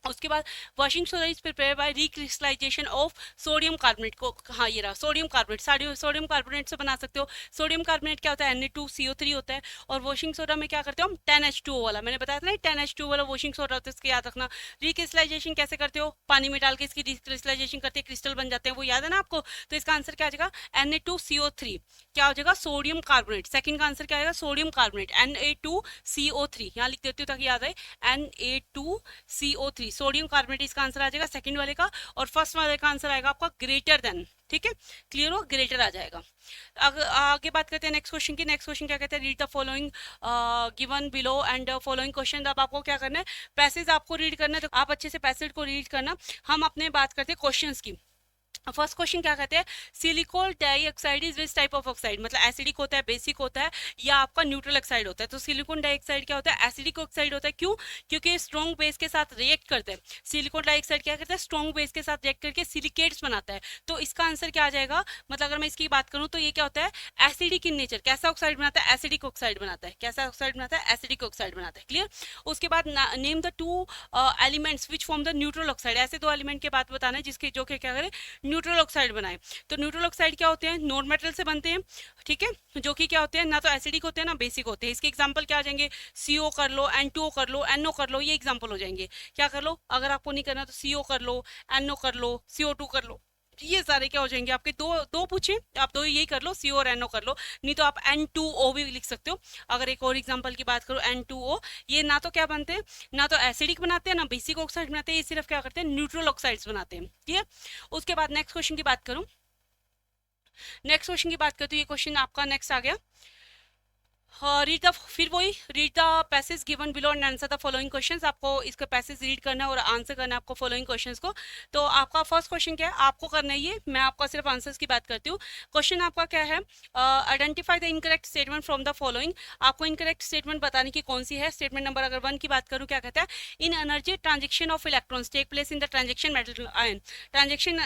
उसके बाद washing soda is prepare by recrystallisation of sodium carbonate को, हाँ ये रहा सोडियम कार्बोनेट, सोडियम कार्बोनेट से बना सकते हो। सोडियम कार्बोनेट क्या होता है, Na2CO3 होता है। और वॉशिंग सोडा में क्या करते हो हम, 10H2O वाला, मैंने बताया था ना 10H2O वाला वॉशिंग सोडा होता है, इसको याद रखना। रिक्रिस्टलाइजेशन कैसे करते हो, पानी में डाल के इसकी रिक्रिस्टलाइजेशन करते हैं, क्रिस्टल बन जाते हैं, वो याद है ना आपको। तो इसका आंसर क्या आ जाएगा, Na2CO3 क्या हो जाएगा, सोडियम कार्बोनेट। सेकंड का आंसर क्या आएगा, सोडियम कार्बोनेट Na2CO3, यहाँ लिख देती हूँ ताकि याद आए, Na2CO3 सोडियम कार्बोनेट इसका आंसर आ जाएगा सेकंड वाले का। और फर्स्ट वाले का आंसर आएगा आपका ग्रेटर देन, ठीक है, क्लियर हो, ग्रेटर आ जाएगा। आगे बात करते हैं नेक्स्ट क्वेश्चन की। नेक्स्ट क्वेश्चन क्या कहते हैं, read the following given below and following question. अब आपको क्या करना है, पैसेज आपको रीड करना है, तो आप अच्छे से पैसेज को रीड करना। हम अपने बात करते हैं क्वेश्चंस की। फर्स्ट क्वेश्चन क्या कहते हैं, silicon dioxide is which type of oxide, मतलब एसिडिक होता है, बेसिक होता है, या आपका न्यूट्रल ऑक्साइड होता है। तो सिलिकॉन डाइऑक्साइड क्या होता है, एसिडिक ऑक्साइड होता है। क्यों? क्योंकि स्ट्रॉन्ग बेस के साथ रिएक्ट करते हैं। सिलिकॉन डाइऑक्साइड क्या करता है, स्ट्रॉन्ग बेस के साथ रिएक्ट करके सिलिकेट्स बनाता है। तो इसका आंसर क्या आ जाएगा, मतलब अगर मैं इसकी बात करूं तो ये क्या होता है, एसिडिक इन नेचर। कैसा ऑक्साइड बनाता है, एसिडिक ऑक्साइड बनाता है। कैसा ऑक्साइड बनाता है, एसिडिक ऑक्साइड बनाता है। क्लियर? उसके बाद name the two elements which form the neutral oxide. ऐसे दो एलिमेंट के बात बताना है जिसके जो क्या करें, न्यूट्रल ऑक्साइड बनाए। तो न्यूट्रल ऑक्साइड क्या होते हैं, नॉन मेटल से बनते हैं, ठीक है, जो कि क्या होते हैं, ना तो एसिडिक होते हैं ना बेसिक होते हैं। इसके एग्जांपल क्या आ जाएंगे, CO कर लो, N2O कर लो, NO कर लो, ये एग्जांपल हो जाएंगे। क्या कर लो, अगर आपको नहीं करना तो CO कर लो, NO कर लो, CO2 कर लो, ये सारे क्या हो जाएंगे आपके, दो दो पूछे आप दो यही कर लो, CO और NO कर लो, नहीं तो आप N2O भी लिख सकते हो। अगर एक और एग्जांपल की बात करो, N2O, ये ना तो क्या बनते हैं, ना तो एसिडिक बनाते हैं ना बेसिक ऑक्साइड बनाते हैं, ये सिर्फ क्या करते हैं, न्यूट्रल ऑक्साइड्स बनाते हैं। ठीक है, उसके बाद नेक्स्ट क्वेश्चन की बात करूं, नेक्स्ट क्वेश्चन की बात करते हैं, ये क्वेश्चन आपका नेक्स्ट आ गया। रीड द, फिर वही read the passage given below and answer the following questions. आपको इसका पैसेज रीड करना है और आंसर करना है आपको फॉलोइंग क्वेश्चंस को। तो आपका फर्स्ट क्वेश्चन क्या है, आपको करना है ये, मैं आपका सिर्फ आंसर्स की बात करती हूँ। क्वेश्चन आपका क्या है, identify the incorrect statement from the following. आपको इनकरेक्ट स्टेटमेंट बताने की कौन सी है। स्टेटमेंट नंबर अगर 1 की बात करूँ, क्या कहता है, in energy transaction of electrons take place in the transaction metal ion. Transaction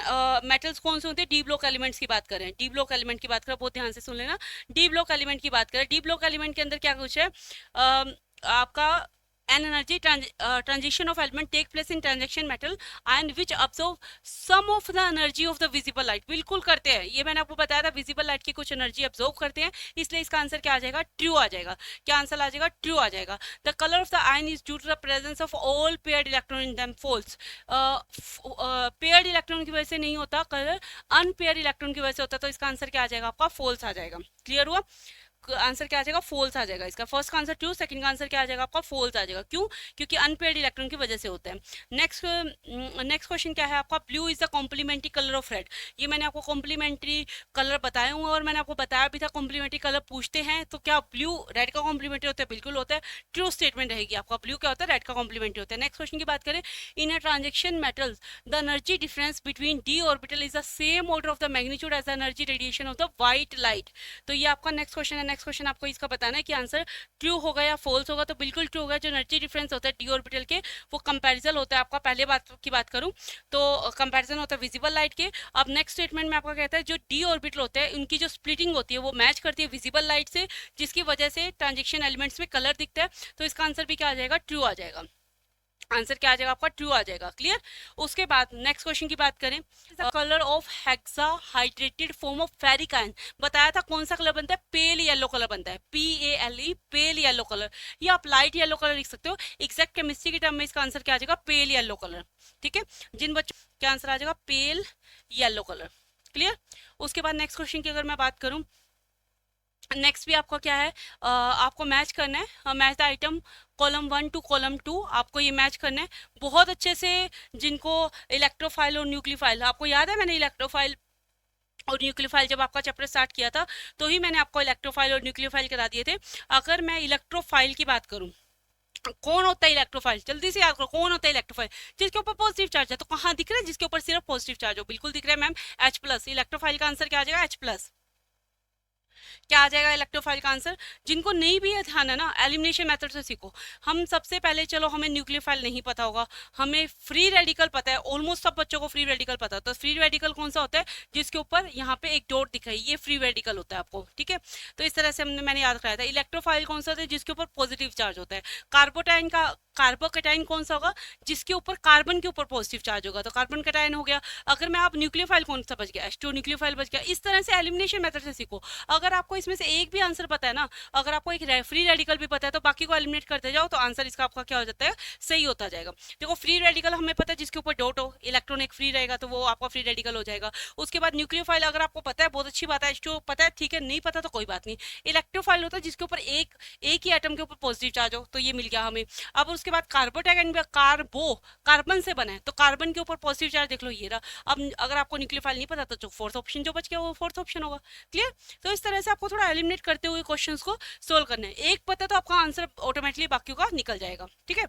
metals कौन से होते हैं, डी ब्लॉक एलिमेंट्स की बात करें, डी ब्लॉक एलिमेंट की बात करें, बहुत ध्यान से सुन लेना। डी ब्लॉक एलिमेंट की बात करें, डी ब्लॉक एलिमेंट के अंदर क्या कुछ है, आपका an energy transition of element take place in transaction metal and which absorb some of the energy of the visible light। बिल्कुल करते हैं, ये मैंने आपको बताया था, विजिबल लाइट की कुछ एनर्जी अब्जॉर्ब करते हैं, इसलिए इसका आंसर क्या आ जाएगा, ट्रू आ जाएगा। क्या आंसर आ जाएगा, ट्रू आ जाएगा। The colour of the ion is due to the presence of all paired electron in them. False, paired electron की वजह से नहीं होता कलर, अनपेयर्ड इलेक्ट्रॉन की वजह से होता है। तो इसका आंसर क्या आ जाएगा आपका, फॉल्स आ जाएगा। क्लियर हुआ, आंसर क्या आ जाएगा, फॉल्स आ जाएगा। इसका फर्स्ट का आंसर ट्रू, सेकंड का आंसर क्या आ जाएगा आपका, फॉल्स आ जाएगा। क्यों? क्योंकि अनपेयर्ड इलेक्ट्रॉन की वजह से होता है। नेक्स्ट नेक्स्ट क्वेश्चन क्या है आपका, blue is the complementary colour of red. ये मैंने आपको कॉम्प्लीमेंट्री कलर बताए हुए और मैंने आपको बताया भी था कॉम्प्लीमेंट्री कलर पूछते हैं तो क्या ब्लू रेड का कॉम्प्लीमेंट्री होता है, बिल्कुल होता है। ट्रू स्टेटमेंट रहेगी आपका, ब्लू क्या होता है, रेड का कॉम्प्लीमेंट्री होता है। नेक्स्ट क्वेश्चन की बात करें, in a transition metals the energy difference between D orbital is the same order of the magnitude as the energy radiation of the white light. तो ये आपका नेक्स्ट क्वेश्चन है। नेक्स्ट क्वेश्चन आपको इसका बताना है कि आंसर ट्रू होगा या फॉल्स होगा। तो बिल्कुल ट्रू होगा, जो एनर्जी डिफरेंस होता है डी ऑर्बिटल के वो कंपैरिजन होता है आपका। पहले बात की बात करूं तो कंपैरिजन होता है विजिबल लाइट के। अब नेक्स्ट स्टेटमेंट में आपका कहता है जो डी ऑर्बिटल होते हैं उनकी जो स्प्लिटिंग होती है वो मैच करती है विजिबल लाइट से, जिसकी वजह से ट्रांजेक्शन एलिमेंट्स में कलर दिखता है। तो इसका आंसर भी क्या आ जाएगा, ट्रू आ जाएगा। आंसर क्या आ जाएगा आपका, ट्रू आ जाएगा। क्लियर। उसके बाद नेक्स्ट क्वेश्चन की बात करें, colour of hexa hydrated form of ferric ion. बताया था कौन सा कलर बनता है, पेल येलो कलर बनता है, PALE, पेल येलो कलर, या आप लाइट येलो कलर लिख सकते हो। एग्जैक्ट केमिस्ट्री के टर्म में इसका आंसर क्या आ जाएगा, पेल येलो कलर। ठीक है, जिन बच्चों क्या आंसर आ जाएगा, पेल येलो कलर। क्लियर। उसके बाद नेक्स्ट क्वेश्चन की अगर मैं बात करूं, नेक्स्ट भी आपका क्या है, आपको मैच करना है, match the item column 1 to column 2, आपको ये मैच करना है बहुत अच्छे से। जिनको इलेक्ट्रोफाइल और न्यूक्लियोफाइल, आपको याद है मैंने इलेक्ट्रोफाइल और न्यूक्लियोफाइल जब आपका चैप्टर स्टार्ट किया था तो ही मैंने आपको इलेक्ट्रोफाइल और न्यूक्लियोफाइल करा दिए थे। अगर मैं इलेक्ट्रोफाइल की बात करूं, कौन होता है इलेक्ट्रोफाइल, जल्दी से याद करो, कौन होता है इलेक्ट्रोफाइल, जिसके ऊपर पॉजिटिव चार्ज है। तो कहाँ दिख रहा है, जिसके ऊपर सिर्फ पॉजिटिव चार्ज हो, बिल्कुल दिख रहा है मैम, H+। इलेक्ट्रोफाइल का आंसर क्या आ जाएगा, H+। क्या आ जाएगा इलेक्ट्रोफाइल का आंसर। जिनको नहीं भी है ध्यान है ना, एलिमिनेशन मेथड से सीखो। हम सबसे पहले, चलो हमें न्यूक्लियोफाइल नहीं पता होगा, हमें फ्री रेडिकल पता है, ऑलमोस्ट सब बच्चों को फ्री रेडिकल पता है। तो फ्री रेडिकल कौन सा होता है, जिसके ऊपर यहाँ पे एक डॉट दिख रही है, ये फ्री रेडिकल होता है आपको। ठीक है, तो इस तरह से मैंने याद कराया था। इलेक्ट्रोफाइल कौन सा होता है, जिसके ऊपर पॉजिटिव चार्ज होता है। कार्बोटाइन का, कार्बोकेटाइन कौन सा होगा, जिसके ऊपर कार्बन के ऊपर पॉजिटिव चार्ज होगा, तो कार्बन कैटायन हो गया। अगर मैं आप न्यूक्लियोफाइल कौन सा बच गया, H2 न्यूक्लियोफाइल बच गया। इस तरह से एलिमिनेशन मेथड से सीखो। अगर आपको इसमें से एक भी आंसर पता है ना, अगर आपको एक फ्री रेडिकल भी पता है तो बाकी को एलिमिनेट करते जाओ तो आंसर इसका आपका क्या हो जाता है, सही होता जाएगा। देखो फ्री रेडिकल हमें पता है जिसके ऊपर डॉट हो, इलेक्ट्रॉन एक फ्री रहेगा तो वो आपका फ्री रेडिकल हो जाएगा। उसके बाद न्यूक्लियोफाइल अगर आपको पता है बहुत अच्छी बात है, H2 पता है ठीक है, नहीं पता तो कोई बात नहीं। इलेक्ट्रोफाइल होता है जिसके ऊपर एक ही एटम के ऊपर पॉजिटिव चार्ज हो, तो ये मिल गया हमें। अब उसके बाद कार्बोटैगन, कार्बो कार्बन से बना है तो कार्बन के ऊपर पॉजिटिव चार्ज देख लो, ये रहा। अब अगर आपको न्यूक्लियोफाइल नहीं पता तो फोर्थ ऑप्शन जो बच गया वो फोर्थ ऑप्शन होगा। क्लियर। तो इस तरह से आपको थोड़ा एलिमिनेट करते हुए क्वेश्चंस को सोल्व करना है। एक पता तो आपका आंसर ऑटोमेटिकली बाकियों का निकल जाएगा। ठीक है,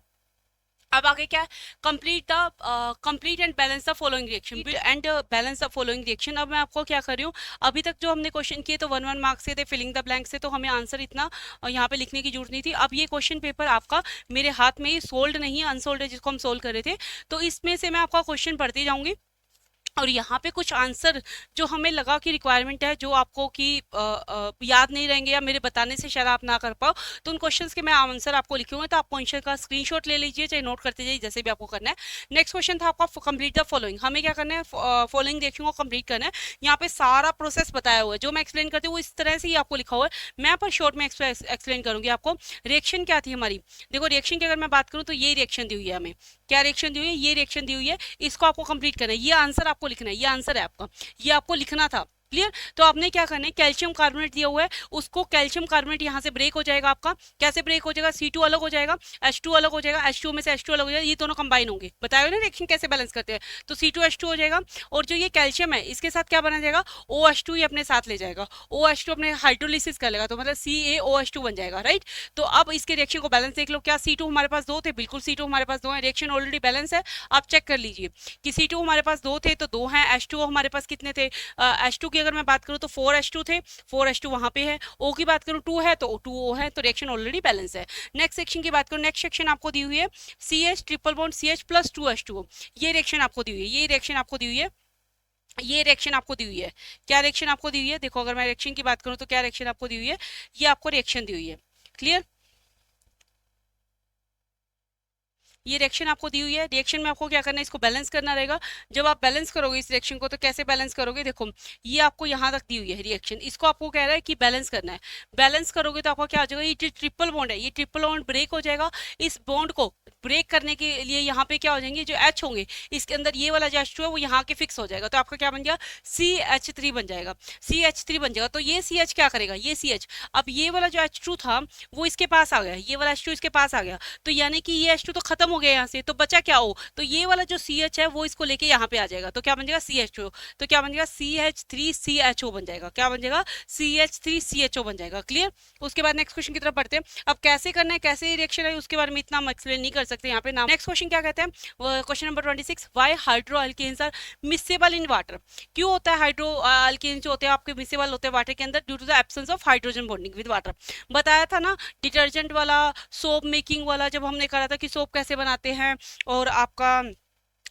अब आगे क्या है, complete and balance the following reaction and balance the following reaction. अब मैं आपको क्या कर रही हूँ, अभी तक जो हमने क्वेश्चन किए तो 1 1 मार्क्स से थे, फिलिंग द ब्लैंक से, तो हमें आंसर इतना यहाँ पे लिखने की जरूरत नहीं थी। अब ये क्वेश्चन पेपर आपका मेरे हाथ में ही सोल्ड नहीं है, अनसोल्ड है, जिसको हम सोल्व कर रहे थे। तो इसमें से मैं आपका क्वेश्चन पढ़ती जाऊंगी और यहाँ पे कुछ आंसर जो हमें लगा कि रिक्वायरमेंट है, जो आपको कि याद नहीं रहेंगे या मेरे बताने से शायद आप ना कर पाओ, तो उन क्वेश्चंस के मैं आंसर आपको लिखूंगा। तो आप क्वेश्चन का स्क्रीनशॉट ले लीजिए, चाहे नोट करते जाइए, जैसे भी आपको करना है। नेक्स्ट क्वेश्चन था आपका कंप्लीट द फॉलोइंग। हमें क्या करना है, फॉलोइंग रिएक्शन को कंप्लीट करना है। यहाँ पे सारा प्रोसेस बताया हुआ है, जो मैं एक्सप्लेन करती हूँ वो इस तरह से ही आपको लिखा हुआ है। मैं पर शॉर्ट में एक्सप्लेन करूंगी आपको। रिएक्शन क्या थी हमारी, देखो रिएक्शन की अगर मैं बात करूँ तो ये रिएक्शन दी हुई है हमें, क्या रिएक्शन दी हुई है, ये रिएक्शन दी हुई है। इसको आपको कंप्लीट करना है, ये आंसर आपको लिखना है, ये आंसर है आपका, ये आपको लिखना था। क्लियर। तो आपने क्या करना है, कैल्शियम कार्बोनेट दिया हुआ है, उसको कैल्शियम कार्बोनेट यहाँ से ब्रेक हो जाएगा आपका। कैसे ब्रेक हो जाएगा, C2 अलग हो जाएगा, H2 अलग हो जाएगा, H2 में से H2 अलग हो जाएगा, ये दोनों कंबाइन होंगे। बताया ना रिएक्शन कैसे बैलेंस करते हैं, तो C2H2 हो जाएगा। और जो ये कैल्शियम है इसके साथ क्या बना जाएगा, OH2 ये अपने साथ ले जाएगा, OH2 अपने हाइड्रोलिसिस कर लेगा, तो मतलब CaOH2 बन जाएगा, राइट। तो अब इसके रिएक्शन को बैलेंस देख लो, क्या C2 हमारे पास 2 थे, बिल्कुल C2 हमारे पास 2 है, रिएक्शन ऑलरेडी बैलेंस है। आप चेक कर लीजिए कि C2 हमारे पास 2 थे तो 2 हैं, H2 हमारे पास कितने थे, H2 की अगर मैं बात करूँ तो 4H2 थे, 4H2 वहां पे है। O की बात करूँ 2 है तो 2O है, तो रिएक्शन ऑलरेडी बैलेंस है। नेक्स्ट सेक्शन की बात करूँ, नेक्स्ट सेक्शन आपको दी हुई है CH triple bond CH plus 2H2O, ये रिएक्शन आपको दी हुई है, ये रिएक्शन आपको दी हुई है, ये रिएक्शन आपको दी हुई है। क्या रिएक्शन आपको दी हुई है, देखो अगर मैं रिएक्शन की बात करूँ तो क्या रिएक्शन आपको दी हुई है, ये आपको रिएक्शन दी हुई है। क्लियर, ये रिएक्शन आपको दी हुई है। रिएक्शन में आपको क्या करना है, इसको बैलेंस करना रहेगा। जब आप बैलेंस करोगे इस रिएक्शन को तो कैसे बैलेंस करोगे, देखो ये आपको यहाँ तक दी हुई है रिएक्शन, इसको आपको कह रहा है कि बैलेंस करना है। बैलेंस करोगे तो आपको क्या हो जाएगा, ये ट्रिपल बॉन्ड है, ये ट्रिपल बॉन्ड ब्रेक हो जाएगा। इस बॉन्ड को ब्रेक करने के लिए यहाँ पे क्या हो जाएंगे, जो H होंगे इसके अंदर, ये वाला जो H2 है वो यहाँ के फिक्स हो जाएगा, तो आपका क्या बन गया, CH3 बन जाएगा, CH3 बन जाएगा। तो ये CH क्या करेगा, ये CH, अब ये वाला जो H2 था वो इसके पास आ गया, ये वाला H2 इसके पास आ गया, तो यानी कि ये H2 तो खत्म हो गया यहाँ से, तो बचा क्या O, तो ये वाला जो CH है वो इसको लेके यहाँ पे आ जाएगा, तो क्या बन जाएगा CH2, तो क्या बन जाएगा CH3CHO बन जाएगा, क्या बन जाएगा CH3CHO बन जाएगा। क्लियर। उसके बाद नेक्स्ट क्वेश्चन की तरफ बढ़ते हैं। अब कैसे करना है, कैसे रिएक्शन है, उसके बारे में इतना हम एक्सप्लेन नहीं कर सकते यहाँ पे नाम। नेक्स्ट क्वेश्चन क्या कहते हैं, question number 26, why hydro alkanes are miscible in water. क्यों होता है हाइड्रो अल्केन्स जो होते हैं आपके मिसेबल होते हैं वाटर के अंदर, due to the absence of hydrogen bonding with water. बताया था ना डिटर्जेंट वाला, सोप मेकिंग वाला, जब हमने करा था कि सोप कैसे बनाते हैं और आपका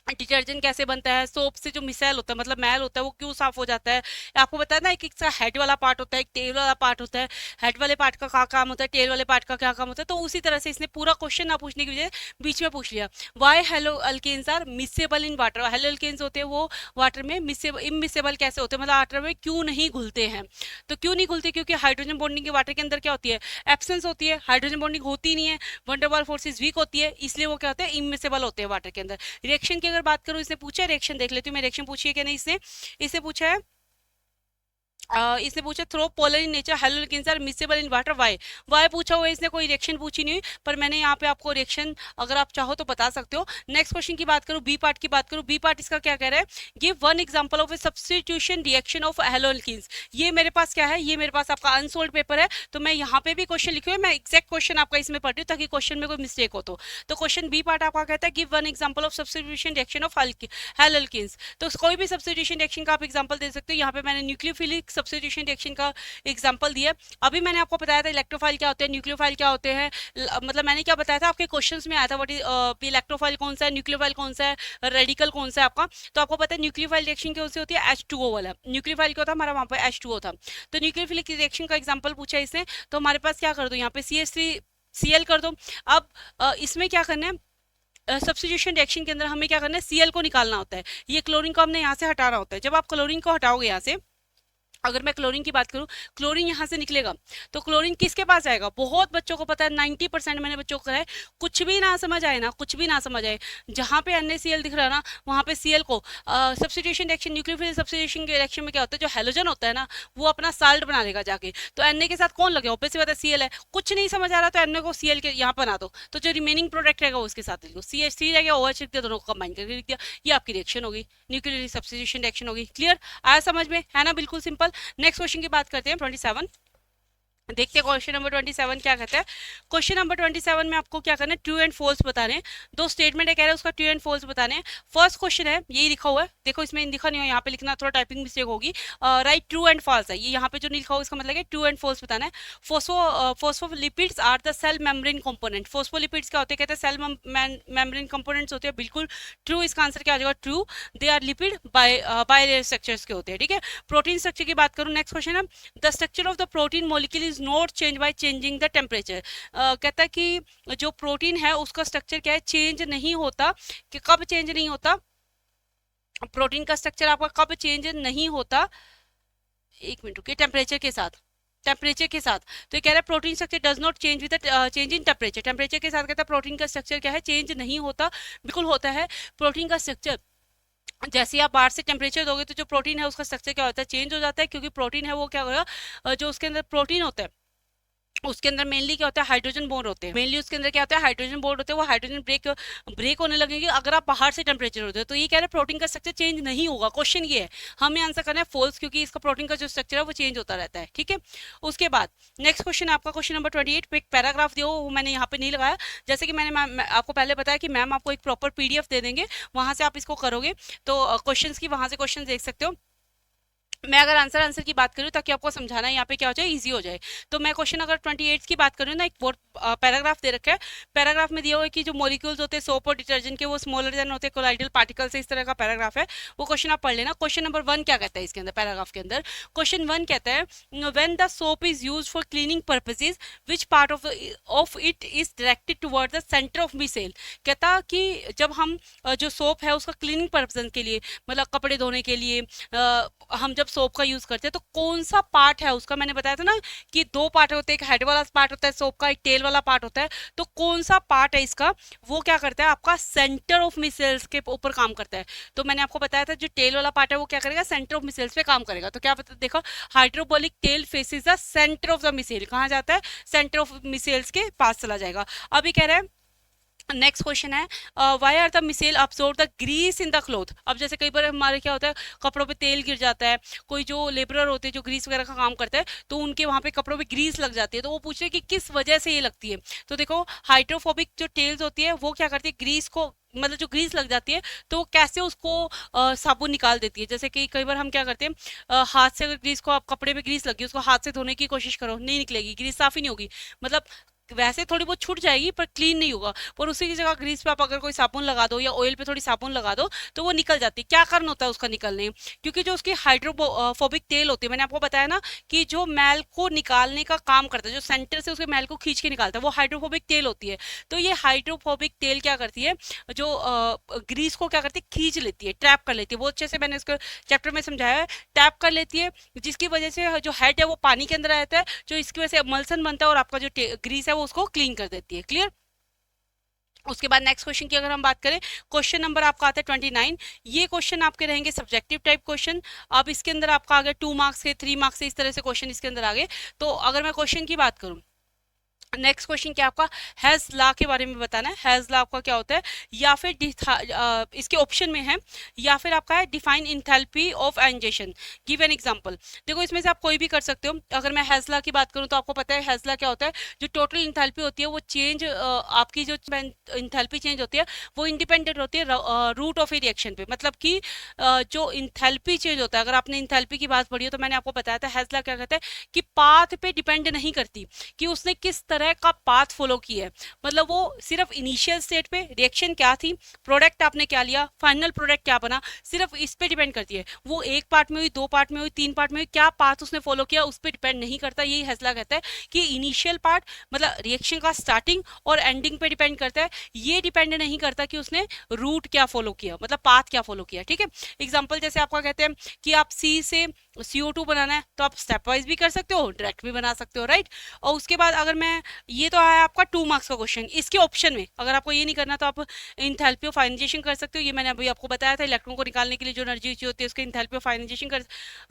डिटर्जेंट कैसे बनता है, सोप से जो मिसाइल होता है मतलब मैल होता है वो क्यों साफ हो जाता है। आपको बताया ना, एक सा हेड वाला पार्ट होता है, एक टेल वाला पार्ट होता है, हेड वाले पार्ट का क्या काम होता है, टेल वाले पार्ट का क्या काम होता है। तो उसी तरह से इसने पूरा क्वेश्चन ना पूछने की वजह बीच में पूछ लिया, why halo alkanes are miscible in water. Halo alkanes होते हैं वो वाटर में इमिसेबल कैसे होते हैं, मतलब वाटर में क्यों नहीं घुलते हैं। तो क्यों नहीं घुलते, क्योंकि हाइड्रोजन बॉन्डिंग के वाटर के अंदर क्या होती है, एब्सेंस होती है, हाइड्रोजन बॉन्डिंग होती नहीं है, वंडरवाल फोर्सेस वीक होती है, इसलिए वो क्या होते हैं, इमिसेबल होते हैं वाटर के अंदर। रिएक्शन की अगर बात करूं, इसने पूछा रिएक्शन, देख लेती हूँ मैं रिएक्शन पूछी है कि नहीं। इसने पूछा है, इसने पूछा though polar in nature halo alkanes are miscible in water, why पूछा हुआ है, इसने कोई रिएक्शन पूछी नहीं हुई, पर मैंने यहाँ पे आपको रिएक्शन अगर आप चाहो तो बता सकते हो। नेक्स्ट क्वेश्चन की बात करूँ, बी पार्ट की बात करूँ, बी पार्ट इसका क्या कह रहा है, give one example of a substitution reaction of halo alkanes. ये मेरे पास क्या है, ये मेरे पास आपका अनसोल्ड पेपर है, तो मैं यहाँ पे भी क्वेश्चन लिखे हुए, मैं एक्जैक्ट क्वेश्चन आपका इसमें पढ़ रही हूँ ताकि क्वेश्चन में कोई मिस्टेक हो। तो क्वेश्चन बी पार्ट आपका कहता है give one example of substitution reaction of halo alkanes. तो कोई भी सब्स्टिट्यूशन रिएक्शन का आप एग्जांपल दे सकते हो। यहाँ पे मैंने न्यूक्लियोफिलिक सब्स्टिट्यूशन रिएक्शन का एग्जांपल दिया। अभी मैंने आपको बताया था इलेक्ट्रोफाइल क्या होते हैं, न्यूक्लियोफाइल क्या होते हैं, मतलब मैंने क्या बताया था आपके क्वेश्चंस में आया था, व्हाट इज इलेक्ट्रोफाइल कौन सा है, न्यूक्लियोफाइल कौन सा है, रेडिकल कौन सा है आपका। तो आपको पता है न्यूक्लियोफाइल रिएक्शन कौन सी होती है, H2O वाला। न्यूक्लियोफाइल क्या होता है हमारा, वहां पर H2O था। तो न्यूक्लियोफिलिक रिएक्शन का एग्जाम्पल पूछा इसने, तो हमारे पास क्या कर दो, यहाँ पे CH3Cl कर दो। अब इसमें क्या करना है, सब्स्टिट्यूशन रिएक्शन के अंदर हमें क्या करना है, Cl को निकालना होता है, ये क्लोरीन को हमने यहाँ से हटाना होता है। जब आप क्लोरीन को हटाओगे यहाँ से, अगर मैं क्लोरीन की बात करूं, क्लोरीन यहाँ से निकलेगा, तो क्लोरीन किसके पास जाएगा, बहुत बच्चों को पता है, 90% मैंने बच्चों को कराया, कुछ भी ना समझ आए ना, कुछ भी ना समझ आए, जहाँ पे NaCl दिख रहा है ना वहाँ पे Cl को सब्स्टिट्यूशन रिएक्शन, न्यूक्लियोफिलिक सब्स्टिट्यूशन के रिएक्शन में क्या होता है, जो हेलोजन होता है ना वो अपना साल्ट बना लेगा जाके, तो Na के साथ कौन लगे, ऑब्वियसली बात है Cl है। कुछ नहीं समझ आ रहा तो Na को Cl के यहाँ बना दो, तो जो रिमेनिंग प्रोडक्ट रहेगा उसके साथ लिख दो, CH3 रह गया, OH लिख दिया, दोनों को कंबाइन करके लिख दिया, ये आपकी रिएक्शन होगी, न्यूक्लियोफिलिक सब्स्टिट्यूशन रिएक्शन होगी। क्लियर, आया समझ में, है ना, बिल्कुल सिंपल। नेक्स्ट क्वेश्चन की बात करते हैं 27। देखते हैं क्वेश्चन नंबर 27 क्या कहता है। क्वेश्चन नंबर 27 में आपको क्या करना है, ट्रू एंड फॉल्स बताने हैं। दो स्टेटमेंट है, कह रहे हैं उसका ट्रू एंड फॉल्स बताने हैं। फर्स्ट क्वेश्चन है, यही लिखा हुआ है, देखो इसमें लिखा नहीं हो, यहाँ पे लिखना थोड़ा टाइपिंग मिस्टेक होगी। राइट ट्रू एंड फॉल्स है, ये यहाँ पे जो नहीं लिखा हुआ इसका मतलब है ट्रू एंड फॉल्स बताना है। Phospholipids are the cell membrane component. Phospholipids क्या होते हैं, कहते हैं सेल मेम्ब्रेन कंपोनेंट्स होते हैं, बिल्कुल ट्रू, इसका आंसर क्या आ जाएगा, true. They are lipid by structures के होते हैं, ठीक है। प्रोटीन स्ट्रक्चर की बात करूँ, नेक्स्ट क्वेश्चन है, the structure of the protein molecule is not change by changing the temperature. कहता है कि जो प्रोटीन है उसका स्ट्रक्चर क्या है, चेंज नहीं होता। कि कब चेंज नहीं होता, प्रोटीन का स्ट्रक्चर आपका कब चेंज नहीं होता, एक मिनट रुकिए, टेम्परेचर के साथ, टेम्परेचर के साथ। तो ये कह रहा है protein structure does not change with change in temperature. Temperature के साथ कहता है प्रोटीन का स्ट्रक्चर क्या है, चेंज नहीं होता, बिल्कुल होता है। प्रोटीन का स्ट्रक्चर जैसे आप बाहर से टेम्परेचर दोगे तो जो प्रोटीन है उसका स्ट्रक्चर क्या होता है, चेंज हो जाता है, क्योंकि प्रोटीन है वो क्या होगा, जो उसके अंदर प्रोटीन होता है उसके अंदर मेनली क्या होता है, हाइड्रोजन बॉन्ड होते हैं। मेनली उसके अंदर क्या होता है, हाइड्रोजन बॉन्ड होते हैं। वो हाइड्रोजन ब्रेक होने लगेंगे अगर आप बाहर से टेम्परेचर होते हो। तो ये कह रहे हैं प्रोटीन का स्ट्रक्चर चेंज नहीं होगा। क्वेश्चन ये है, हमें आंसर करना है फॉल्स, क्योंकि इसका प्रोटीन का जो स्ट्रक्चर है वो चेंज होता रहता है, ठीक है। उसके बाद नेक्स्ट क्वेश्चन आपका क्वेश्चन नंबर 28 पे एक पैराग्राफ दिया वो मैंने यहाँ पे नहीं लगाया। जैसे कि मैंने आपको पहले बताया कि मैम आपको एक प्रॉपर PDF दे देंगे, वहां से आप इसको करोगे तो क्वेश्चन की वहां से क्वेश्चन देख सकते हो। मैं अगर आंसर की बात करूँ ताकि आपको समझाना यहाँ पे क्या हो जाए, इजी हो जाए। तो मैं क्वेश्चन अगर 28 की बात करूँ ना, एक बहुत पैराग्राफ दे रखा है। पैराग्राफ में दिया हुआ है कि जो मॉलिक्यूल्स होते हैं सोप और डिटर्जेंट के, वो स्मॉलर देन होते हैं कोलाइडल पार्टिकल्स से, इस तरह का पैराग्राफ है। वो क्वेश्चन आप पढ़ लेना। क्वेश्चन नंबर 1 क्या कहता है इसके अंदर, पैराग्राफ के अंदर क्वेश्चन 1 कहता है, when the soap is used for cleaning purposes which part of it is directed toward the centre of micelle. कहता कि जब हम जो सोप है उसका क्लीनिंग पर्पज के लिए, मतलब कपड़े धोने के लिए हम जब सोप का यूज करते हैं तो कौन सा पार्ट है उसका, मैंने बताया था ना कि दो पार्ट होते हैं, एक हेड वाला पार्ट होता है सोप का, एक टेल वाला पार्ट होता है। तो कौन सा पार्ट है इसका, वो क्या करता है, आपका सेंटर ऑफ मिसेल्स के ऊपर काम करता है। तो मैंने आपको बताया था जो टेल वाला पार्ट है वो क्या करेगा, सेंटर ऑफ मिसेल्स पे काम करेगा। तो क्या देखो, hydrophobic tail faces the centre of the micelle, कहाँ जाता है, सेंटर ऑफ मिसेल्स के पास चला जाएगा। अभी कह रहे हैं नेक्स्ट क्वेश्चन है, why are the micelle absorb the grease in the cloth. अब जैसे कई बार हमारे क्या होता है, कपड़ों पे तेल गिर जाता है, कोई जो लेबरर होते हैं जो ग्रीस वगैरह का काम करता है तो उनके वहाँ पे कपड़ों पे ग्रीस लग जाती है। तो वो पूछ रहे हैं कि किस वजह से ये लगती है। तो देखो हाइड्रोफोबिक जो टेल्स होती है वो क्या करती है, ग्रीस को, मतलब जो ग्रीस लग जाती है तो कैसे उसको साबुन निकाल देती है। जैसे कि कई बार हम क्या करते हैं, हाथ से अगर ग्रीस को, आप कपड़े पे ग्रीस लगी उसको हाथ से धोने की कोशिश करो, नहीं निकलेगी, ग्रीस साफ ही नहीं होगी। मतलब वैसे थोड़ी बहुत छूट जाएगी पर क्लीन नहीं होगा। पर उसी की जगह ग्रीस पे आप अगर कोई साबुन लगा दो या ऑयल पे थोड़ी साबुन लगा दो तो वो निकल जाती है। क्या कारण होता है उसका निकलने, क्योंकि जो उसकी हाइड्रोफोबिक तेल होती है, मैंने आपको बताया ना कि जो मैल को निकालने का काम करता है, जो सेंटर से उसके मैल को खींच के निकालता है, वो हाइड्रोफोबिक तेल होती है। तो ये हाइड्रोफोबिक तेल क्या करती है, जो ग्रीस को क्या करती है, खींच लेती है, ट्रैप कर लेती है। बहुत अच्छे से मैंने इसको चैप्टर में समझाया है, ट्रैप कर लेती है, जिसकी वजह से जो हेड है वो पानी के अंदर रहता है, जो इसकी वजह से मलसन बनता है और आपका जो ग्रीस है वो उसको क्लीन कर देती है। क्लियर। उसके बाद नेक्स्ट क्वेश्चन की अगर हम बात करें, क्वेश्चन नंबर आपका आता है 29। ये क्वेश्चन आपके रहेंगे सब्जेक्टिव टाइप क्वेश्चन। अब इसके अंदर आपका अगर 2 मार्क्स के 3 मार्क्स से इस तरह से क्वेश्चन इसके अंदर आ गए। तो अगर मैं क्वेश्चन की बात करूं, नेक्स्ट क्वेश्चन क्या आपका हैज लॉ के बारे में बताना है। हैज लॉ आपका क्या होता है, या फिर इसके ऑप्शन में है, या फिर आपका है define enthalpy of ingestion, give an example. देखो इसमें से आप कोई भी कर सकते हो। अगर मैं हैज लॉ की बात करूं तो आपको पता है हैज लॉ क्या होता है, जो टोटल इंथैल्पी होती है वो चेंज, आपकी जो इंथैल्पी चेंज होती है वो इंडिपेंडेंट होती है रूट ऑफ ए रिएक्शन पे। मतलब कि जो इंथैल्पी चेंज होता है, अगर आपने इंथैल्पी की बात पढ़ी हो तो मैंने आपको बताया था हैज लॉ क्या कहता है कि पाथ पे डिपेंड नहीं करती कि उसने किस तरह का पाथ फॉलो किया है। मतलब वो सिर्फ इनिशियल स्टेट पे रिएक्शन क्या थी, प्रोडक्ट आपने क्या लिया, फाइनल प्रोडक्ट क्या बना, सिर्फ इस पे डिपेंड करती है। वो एक पार्ट में हुई, 2 पार्ट में हुई, 3 पार्ट में हुई, क्या पाथ उसने फॉलो किया उस पर डिपेंड नहीं करता। यही हैजला कहता है कि इनिशियल पार्ट मतलब रिएक्शन का स्टार्टिंग और एंडिंग पे डिपेंड करता है, ये डिपेंड नहीं करता कि उसने रूट क्या फॉलो किया, मतलब पाथ क्या फॉलो किया। ठीक है। एग्जाम्पल जैसे आपका कहते हैं कि आप सी से CO2 बनाना है तो आप स्टेप वाइज भी कर सकते हो, डायरेक्ट भी बना सकते हो, राइट। और उसके बाद अगर मैं, ये तो आया आपका 2 मार्क्स का क्वेश्चन। इसके ऑप्शन में अगर आपको ये नहीं करना तो आप इंथैल्पी ऑफ आयनाइजेशन कर सकते हो। ये मैंने अभी आपको बताया था, इलेक्ट्रॉन को निकालने के लिए जो एनर्जी होती है उसको इंथैल्पी ऑफ आयनाइजेशन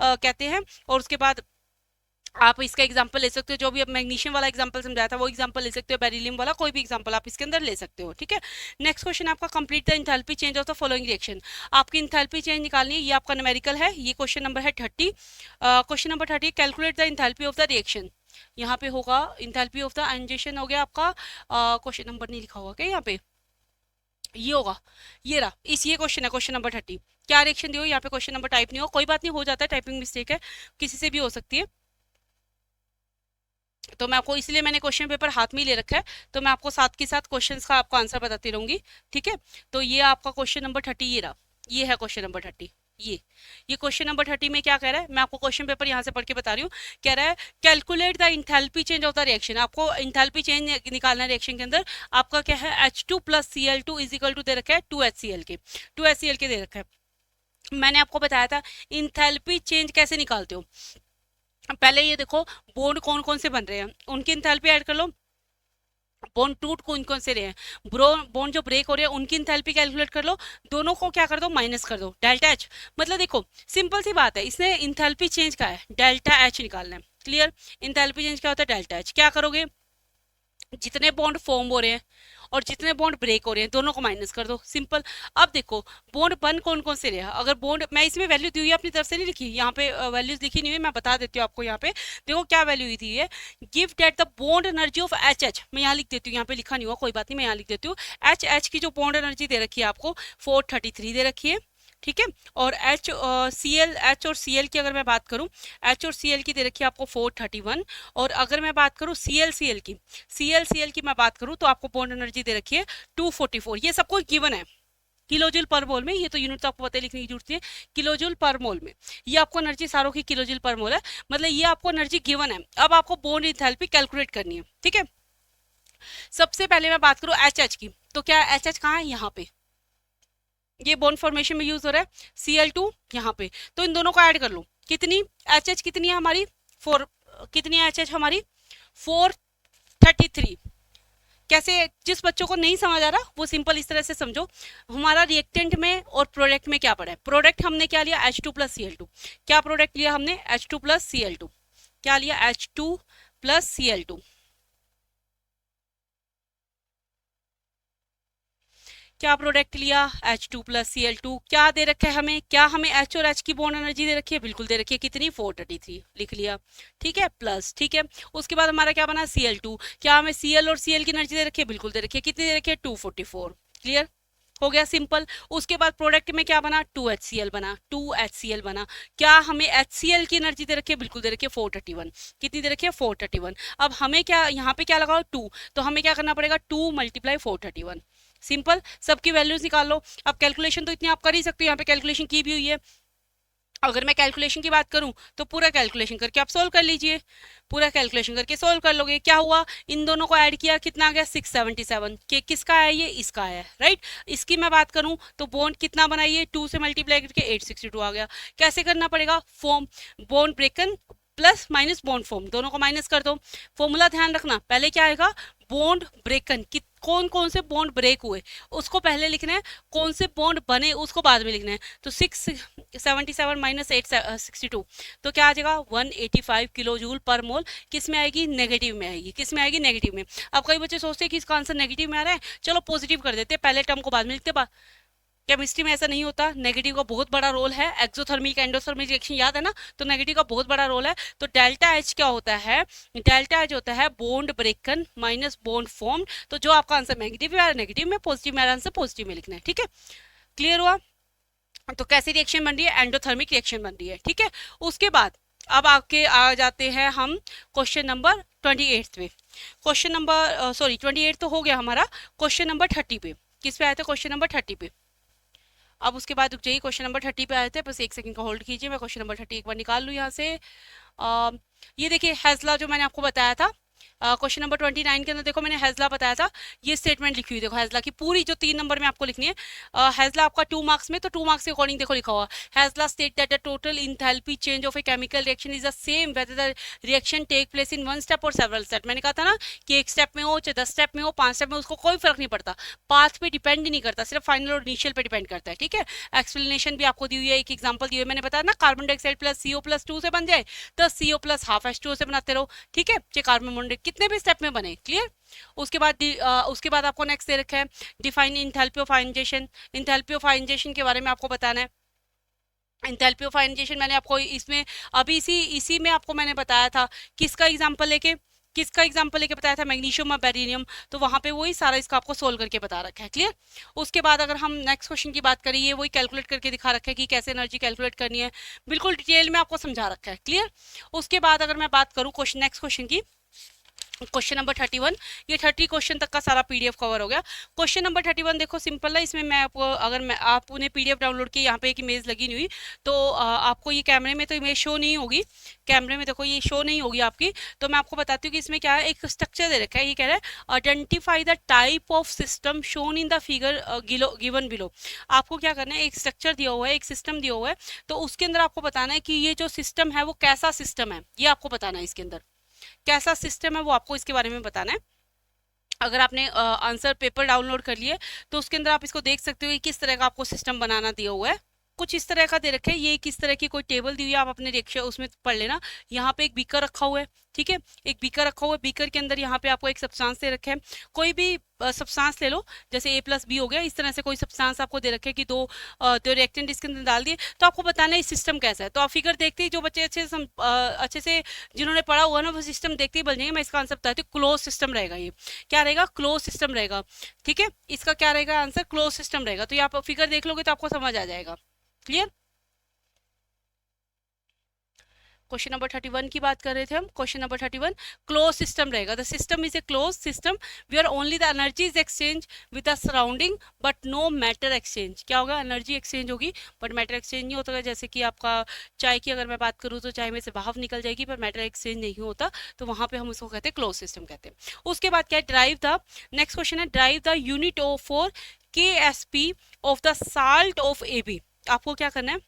कहते हैं। और उसके बाद आप इसका एग्जांपल ले सकते हो, जो भी अब मैग्नीशियम वाला एग्जांपल समझाया था वो एग्जांपल ले सकते हो, बेरिलियम वाला कोई भी एग्जांपल आप इसके अंदर ले सकते हो। ठीक है। नेक्स्ट क्वेश्चन आपका complete the enthalpy change of the following reaction. आपकी इंथैल्पी चेंज निकालनी है, ये आपका न्यूमेरिकल है। ये क्वेश्चन नंबर है 30। Question number 30, calculate the enthalpy of the reaction. यहाँ पे होगा इंथैल्पी ऑफ द आयनाइजेशन हो गया आपका, क्वेश्चन नंबर नहीं लिखा हुआ क्या यहाँ पे, ये होगा, ये रहा, इस ये क्वेश्चन है, क्वेश्चन नंबर 30। क्या रिएक्शन दी हो यहाँ पे, क्वेश्चन नंबर टाइप नहीं हो, कोई बात नहीं, हो जाता है, टाइपिंग मिस्टेक है, किसी से भी हो सकती है। तो मैं आपको, इसलिए मैंने क्वेश्चन पेपर हाथ में ही ले रखा है, तो मैं आपको साथ के साथ क्वेश्चंस का आपको आंसर बताती रहूंगी, ठीक है। तो ये आपका क्वेश्चन नंबर 30 ये रहा, ये है क्वेश्चन नंबर 30। ये क्वेश्चन नंबर 30 में क्या कह रहा है, मैं आपको क्वेश्चन पेपर यहाँ से पढ़ के बता रही हूँ। कह रहा है calculate the enthalpy change of the reaction, आपको इंथैल्पी चेंज निकालना है रिएक्शन के अंदर। आपका क्या है, H2 plus Cl2 is equal to दे रखा है 2HCl के, 2HCl के दे रखा है। मैंने आपको बताया था इंथैल्पी चेंज कैसे निकालते हो। पहले ये देखो बॉन्ड कौन कौन से बन रहे हैं, उनकी इंथैल्पी ऐड कर लो। बॉन्ड टूट कौन कौन से रहे हैं, बॉन्ड जो ब्रेक हो रहे हैं उनकी इंथैल्पी कैलकुलेट कर लो, दोनों को क्या कर दो, माइनस कर दो, डेल्टा एच। मतलब देखो सिंपल सी बात है, इसने इंथैल्पी चेंज का है डेल्टा एच निकालना है। क्लियर, इंथैल्पी चेंज क्या होता है, डेल्टा एच। क्या करोगे, जितने बॉन्ड फॉर्म हो रहे हैं और जितने बॉन्ड ब्रेक हो रहे हैं दोनों को माइनस कर दो, सिंपल। अब देखो बॉन्ड बन कौन कौन से रहे हैं, अगर बॉन्ड, मैं इसमें वैल्यू दी हुई है अपनी तरफ से नहीं लिखी, यहाँ पे वैल्यूज लिखी नहीं हुई, मैं बता देती हूँ आपको। यहाँ पे देखो क्या वैल्यू दी है, give that the bond energy of H H, मैं यहाँ लिख देती हूँ, यहाँ पे लिखा नहीं हुआ, कोई बात नहीं, मैं यहाँ लिख देती हूँ। एच एच की जो बॉन्ड एनर्जी दे रखी है आपको 433 दे रखी है, ठीक है। और एच सी एल, एच और सी एल की अगर मैं बात करूं, एच और सी एल की दे रखी है आपको 431। और अगर मैं बात करूं सी एल सी एल की, सी एल की मैं बात करूं तो आपको बॉन्ड एनर्जी दे रखी है 244। ये सब कुछ गिवन है किलोजूल पर मोल में, ये तो यूनिट तो आपको पता लिखने की जरूरत है, किलोजूल पर मोल में ये आपको एनर्जी सारों की किलोजूल पर मोल है, मतलब ये आपको एनर्जी गिवन है। अब आपको बॉन्ड इंथैल्पी कैलकुलेट करनी है, ठीक है। सबसे पहले मैं बात करूं एच एच की, तो क्या एच एच कहाँ है, यहाँ पे, ये बॉन्ड फॉर्मेशन में यूज हो रहा है, Cl2 यहाँ पे, तो इन दोनों को ऐड कर लो। कितनी HH कितनी है हमारी, 4, कितनी है HH हमारी 433। कैसे, जिस बच्चों को नहीं समझ आ रहा वो सिंपल इस तरह से समझो, हमारा रिएक्टेंट में और प्रोडक्ट में क्या पड़ा है। प्रोडक्ट हमने क्या लिया, H2 प्लस Cl2। क्या प्रोडक्ट लिया हमने, H2 प्लस Cl2। क्या लिया, H2 प्लस Cl2। क्या प्रोडक्ट लिया, H2 प्लस Cl2। क्या दे रखा है हमें, क्या हमें H और H की बॉन्ड एनर्जी दे रखी है, बिल्कुल दे रखी है, कितनी 433 लिख लिया, ठीक है, प्लस, ठीक है। उसके बाद हमारा क्या बना Cl2, क्या हमें Cl और Cl की एनर्जी दे रखी है, बिल्कुल दे रखी है, कितनी दे रखी है 244। क्लियर हो गया, सिंपल। उसके बाद प्रोडक्ट में क्या बना, 2HCl बना, 2HCl बना। क्या हमें HCl की एनर्जी दे रखी है, बिल्कुल दे रखी है 431। कितनी दे रखी है 431। अब हमें क्या, यहाँ पे क्या लगाओ 2, तो हमें क्या करना पड़ेगा 2 मल्टीप्लाई 431, सिंपल। सबकी वैल्यूज निकाल लो। अब कैलकुलेशन तो इतनी आप कर ही सकते हो, यहाँ पे कैलकुलेशन की भी हुई है। अगर मैं कैलकुलेशन की बात करूं तो पूरा कैलकुलेशन करके आप सोल्व कर लीजिए, पूरा कैलकुलेशन करके सोल्व कर लोगे। क्या हुआ, इन दोनों को ऐड किया, कितना आ गया 677 के, किसका है ये, इसका है, राइट। इसकी मैं बात करूं तो बॉन्ड कितना बनाइए, 2 से मल्टीप्लाई करके 862 आ गया। कैसे करना पड़ेगा, form bond ब्रेकन plus minus bond form, दोनों को माइनस कर दो। फॉर्मूला ध्यान रखना, पहले क्या आएगा, बॉन्ड ब्रेकन, कौन कौन से बॉन्ड ब्रेक हुए उसको पहले लिखना है, कौन से बॉन्ड बने उसको बाद में लिखना है। तो 677 माइनस 862, तो क्या आ जाएगा 185 किलो जूल पर मोल। किस में आएगी, नेगेटिव में आएगी, किस में आएगी, नेगेटिव में। अब कई बच्चे सोचते हैं कि इसका आंसर नेगेटिव में आ रहा है, चलो पॉजिटिव कर देते हैं, पहले टर्म को बाद में लिखते। केमिस्ट्री में ऐसा नहीं होता, नेगेटिव का बहुत बड़ा रोल है। एक्सोथर्मिक एंडोथर्मिक रिएक्शन याद है ना, तो नेगेटिव का बहुत बड़ा रोल है। तो डेल्टा एच क्या होता है, डेल्टा एच होता है बॉन्ड ब्रेकन माइनस बॉन्ड फॉर्म। तो जो आपका आंसर नेगेटिव है, नेगेटिव में, पॉजिटिव में आंसर पॉजिटिव में लिखना है, ठीक है। क्लियर हुआ, तो कैसी रिएक्शन बन रही है, एंडोथर्मिक रिएक्शन बन रही है, ठीक है। उसके बाद अब आपके आ जाते हैं हम क्वेश्चन नंबर 28 पे। क्वेश्चन नंबर 28 तो हो गया हमारा, क्वेश्चन नंबर 30 पे। किस पे आया था, क्वेश्चन नंबर 30 पे। अब उसके बाद रुक जाइए, क्वेश्चन नंबर 30 पे आए थे, बस एक सेकंड का होल्ड कीजिए, मैं क्वेश्चन नंबर 30 एक बार निकाल लूँ यहाँ से। ये देखिए हैजला जो मैंने आपको बताया था, क्वेश्चन नंबर 29 के अंदर देखो मैंने हैजला बताया था, ये स्टेटमेंट लिखी हुई देखो हैजला की पूरी, जो 3 नंबर में आपको लिखनी है। हैजला आपका 2 मार्क्स में, तो 2 मार्क्स के अकॉर्डिंग देखो लिखा हुआ, Hess's law state that the total enthalpy change of a chemical reaction is the same whether the reaction take place in 1 step और सेवरल स्टेप। मैंने कहा था ना कि 1 स्टेप में हो चाहे 10 स्टेप में हो 5 स्टेप में, उसको कोई फर्क नहीं पड़ता, पाथ पे डिपेंड ही नहीं करता, सिर्फ फाइनल और इनिशियल पे डिपेंड करता है, ठीक है। एक्सप्लेनेशन भी आपको दी हुई है, एक एग्जाम्पल दी हुई है, मैंने बताया ना carbon dioxide plus CO plus 2 से बन जाए तो CO प्लस हाफ H2O से बनाते रहो, ठीक है। चाहे कार्बन मोनोऑक्साइड कितने भी स्टेप में बने, क्लियर। उसके बाद आपको नेक्स्ट दे रखा है define enthalpy of ionization. Enthalpy of ionization के बारे में आपको बताना है। एंथैल्पी ऑफ आयनाइजेशन मैंने आपको इसमें अभी इसी में आपको मैंने बताया था, किसका एग्जांपल लेके बताया था, मैग्नीशियम और बेरिलियम। तो वहां पे वही सारा इसका आपको सोल्व करके बता रखा है। क्लियर। उसके बाद अगर हम नेक्स्ट क्वेश्चन की बात करें, ये वही कैलकुलेट करके दिखा रखा है कि कैसे एनर्जी कैलकुलेट करनी है, बिल्कुल डिटेल में आपको समझा रखा है। क्लियर। उसके बाद अगर मैं बात करूँ क्वेश्चन नेक्स्ट क्वेश्चन की, क्वेश्चन नंबर 31, ये 30 क्वेश्चन तक का सारा पीडीएफ कवर हो गया। क्वेश्चन नंबर 31 देखो सिंपल है, इसमें मैं आपको अगर मैं आपने पीडीएफ डाउनलोड की, यहाँ पे एक इमेज लगी नहीं हुई, तो आपको ये कैमरे में तो इमेज शो नहीं होगी, कैमरे में देखो ये शो नहीं होगी आपकी। तो मैं आपको बताती हूँ कि इसमें क्या है, एक स्ट्रक्चर दे रखा है, ये कह रहा है identify the type of system shown in the figure given below. आपको क्या करना है, एक स्ट्रक्चर दिया हुआ है, एक सिस्टम दिया हुआ है, तो उसके अंदर आपको बताना है कि ये जो सिस्टम है वो कैसा सिस्टम है, ये आपको बताना है। इसके अंदर कैसा सिस्टम है वो आपको इसके बारे में बताना है। अगर आपने आंसर पेपर डाउनलोड कर लिए तो उसके अंदर आप इसको देख सकते हो कि किस तरह का आपको सिस्टम बनाना दिया हुआ है। कुछ इस तरह का दे रखे है, ये किस तरह की कोई टेबल दी हुई है, आप अपने रिक्शा उसमें पढ़ लेना। यहाँ पे एक बीकर रखा हुआ है, ठीक है, एक बीकर रखा हुआ है, बीकर के अंदर यहाँ पे आपको एक सब्सटेंस दे रखे हैं, कोई भी सब्सटेंस ले लो, जैसे A+B हो गया, इस तरह से कोई सब्सटेंस आपको दे रखे है कि दो रिएक्टेंट इसके अंदर डाल दिए, तो आपको बताना है इस सिस्टम कैसा है। तो आप फिगर देखते ही जो बच्चे अच्छे से जिन्होंने पढ़ा हुआ ना वो सिस्टम देखते ही बन जाएंगे। मैं इसका आंसर बताती हूँ, क्लोज सिस्टम रहेगा। ये क्या रहेगा, क्लोज सिस्टम रहेगा। ठीक है, इसका क्या रहेगा आंसर, क्लोज सिस्टम रहेगा। तो ये आप फिगर देख लोगे तो आपको समझ आ जाएगा। क्लियर। क्वेश्चन नंबर 31 की बात कर रहे थे हम। क्वेश्चन नंबर 31, क्लोज सिस्टम रहेगा। The system is a close system where only the energy is exchange with the surrounding but no matter exchange. क्या होगा, एनर्जी एक्सचेंज होगी बट मैटर एक्सचेंज नहीं होता। जैसे कि आपका चाय की अगर मैं बात करूँ तो चाय में से भाप निकल जाएगी पर मैटर एक्सचेंज नहीं होता, तो वहां पे हम उसको कहते हैं क्लोज सिस्टम कहते हैं। उसके बाद क्या है, ड्राइव द, नेक्स्ट क्वेश्चन है drive the unit of for KSP of the salt of AB। आपको क्या करना है,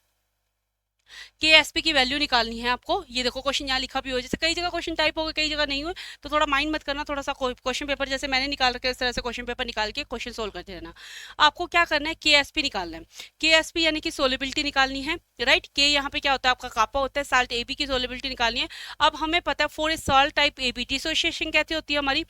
KSP की वैल्यू निकालनी है आपको। ये देखो क्वेश्चन यहाँ लिखा भी हो, जैसे कई जगह क्वेश्चन टाइप हो गए कई जगह नहीं हुए, तो थोड़ा माइंड मत करना, थोड़ा सा क्वेश्चन पेपर जैसे मैंने निकाल रखा है इस तरह से क्वेश्चन पेपर निकाल के क्वेश्चन सोल्व करते रहना। आपको क्या करना है, KSP निकालना है। KSP यानी कि सोलिबिलिटी निकालनी है, राइट। के यहाँ पे क्या होता है आपका कापा होता है, साल्ट AB की सोलिबिलिटी निकालनी है। अब हमें पता है for a salt type AB dissociation कैसे होती है हमारी,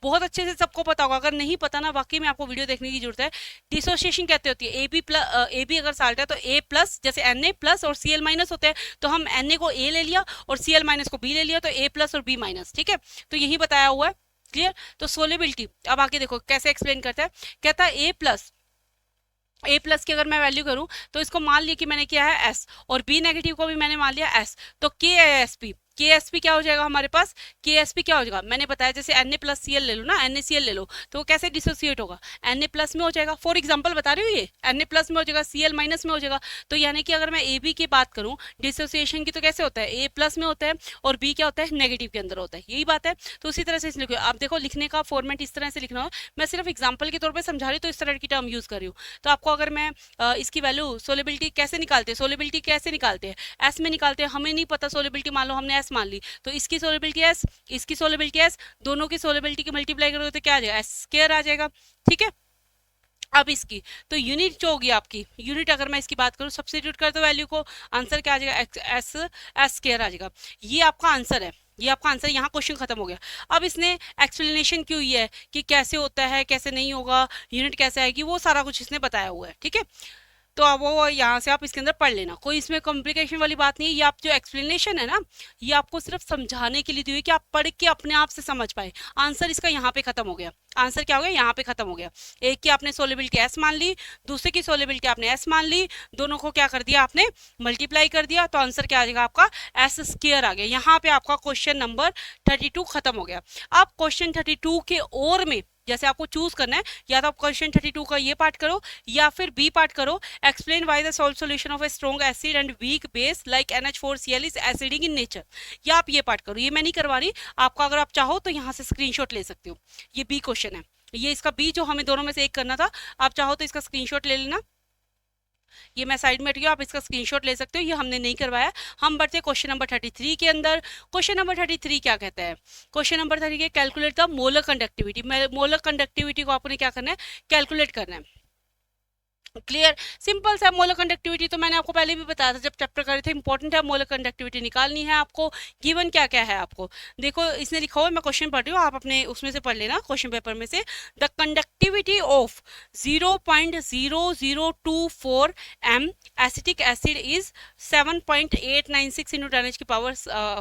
बहुत अच्छे से सबको पता होगा। अगर नहीं पता ना वाकई में आपको वीडियो देखने की जरूरत है। डिसोसिएशन कहते होती है AB अगर साल्ट है तो A+ जैसे Na+ और Cl- होते हैं, तो हम Na को A ले लिया और Cl- को B ले लिया, तो A+ और B-। ठीक है, तो यही बताया हुआ है। क्लियर। तो सोलिबिलिटी अब आगे देखो कैसे एक्सप्लेन करता है, कहता है A+ की अगर मैं वैल्यू करूं तो इसको मान लिया कि मैंने किया है S, और B नेगेटिव को भी मैंने मान लिया S, तो KSP क्या हो जाएगा हमारे पास, KSP क्या हो जाएगा, मैंने बताया जैसे Na+Cl ले लो ना, NaCl ले लो, तो वो कैसे डिसोसिएट होगा, Na+ में हो जाएगा। फॉर एग्जांपल बता रही हूँ, ये Na+ में हो जाएगा, Cl- में हो जाएगा। तो यानी कि अगर मैं AB की बात करूँ डिसोसिएशन की, तो कैसे होता है, A+ में होता है और B क्या होता है, नेगेटिव के अंदर होता है, यही बात है। तो उसी तरह से इस लिखो आप, देखो लिखने का फॉर्मेट इस तरह से लिखना हो, मैं सिर्फ एग्जाम्पल के तौर पर समझा रही हूँ, तो इस तरह की टर्म यूज कर रही हूँ। तो आपको अगर मैं इसकी वैल्यू सोलिबिलिटी कैसे निकालते हैं, सोलिबिलिटी कैसे निकालते हैं, एस में निकालते हैं। हमें नहीं पता सोलिबिलिटी, मान लो हमने एस मान ली, तो इसकी सोलिबिलिटी एस, इसकी सोलिबिलिटी एस, दोनों की सोलिबिलिटी की मल्टीप्लाई करोगे तो क्या आ जाएगा, S² आ जाएगा। ठीक है, अब इसकी तो यूनिट जो होगी आपकी, यूनिट अगर मैं इसकी बात करूं, सब्स्टिट्यूट कर दो वैल्यू को, आंसर क्या आ जाएगा, S² आ जाएगा। ये आपका आंसर है, ये आपका आंसर, यहाँ क्वेश्चन खत्म हो गया। अब इसने एक्सप्लेनेशन क्यों ही है कि कैसे होता है कैसे नहीं होगा, यूनिट कैसे आएगी, वो सारा कुछ इसने बताया हुआ है। ठीक है, तो अब वो यहाँ से आप इसके अंदर पढ़ लेना, कोई इसमें कॉम्प्लिकेशन वाली बात नहीं है। ये आप जो एक्सप्लेनेशन है ना, ये आपको सिर्फ समझाने के लिए दी हुई कि आप पढ़ के अपने आप से समझ पाए। आंसर इसका यहाँ पे खत्म हो गया, आंसर क्या हो गया, यहाँ पे खत्म हो गया। एक की आपने सोलिबिलिटी S मान ली, दूसरे की सोलिबिलिटी आपने S मान ली, दोनों को क्या कर दिया आपने, मल्टीप्लाई कर दिया, तो आंसर क्या आ जाएगा आपका, S² आ गया। यहाँ पे आपका क्वेश्चन नंबर 32 खत्म हो गया। अब क्वेश्चन 32 के और में जैसे आपको चूज करना है, या तो आप क्वेश्चन 32 का ये पार्ट करो या फिर बी पार्ट करो, explain why the salt solution of a strong acid and weak base like NH4Cl is acidic in nature. या आप ये पार्ट करो, ये मैं नहीं करवा रही आपका, अगर आप चाहो तो यहाँ से स्क्रीनशॉट ले सकते हो। ये बी क्वेश्चन है, ये इसका बी जो हमें दोनों में से एक करना था, आप चाहो तो इसका स्क्रीनशॉट ले लेना। ये मैं साइड में हट गया, आप इसका स्क्रीनशॉट ले सकते हो, ये हमने नहीं करवाया। हम बढ़ते हैं क्वेश्चन नंबर 33 के अंदर। क्वेश्चन नंबर 33 क्या कहता है, question number 33 calculate the molar conductivity. Molar conductivity को आपने क्या करना है, कैलकुलेट करना है। क्लियर, सिंपल सा मोलर कंडक्टिविटी तो मैंने आपको पहले भी बताया था जब चैप्टर कर रहे थे, इंपॉर्टेंट है, मोलर कंडक्टिविटी निकालनी है आपको। गिवन क्या क्या है आपको देखो, इसने लिखा हुआ है, मैं क्वेश्चन पढ़ रही हूँ, आप अपने उसमें से पढ़ लेना क्वेश्चन पेपर में से। The conductivity of 0.0024 m acetic acid is 7.896 into 10 की पावर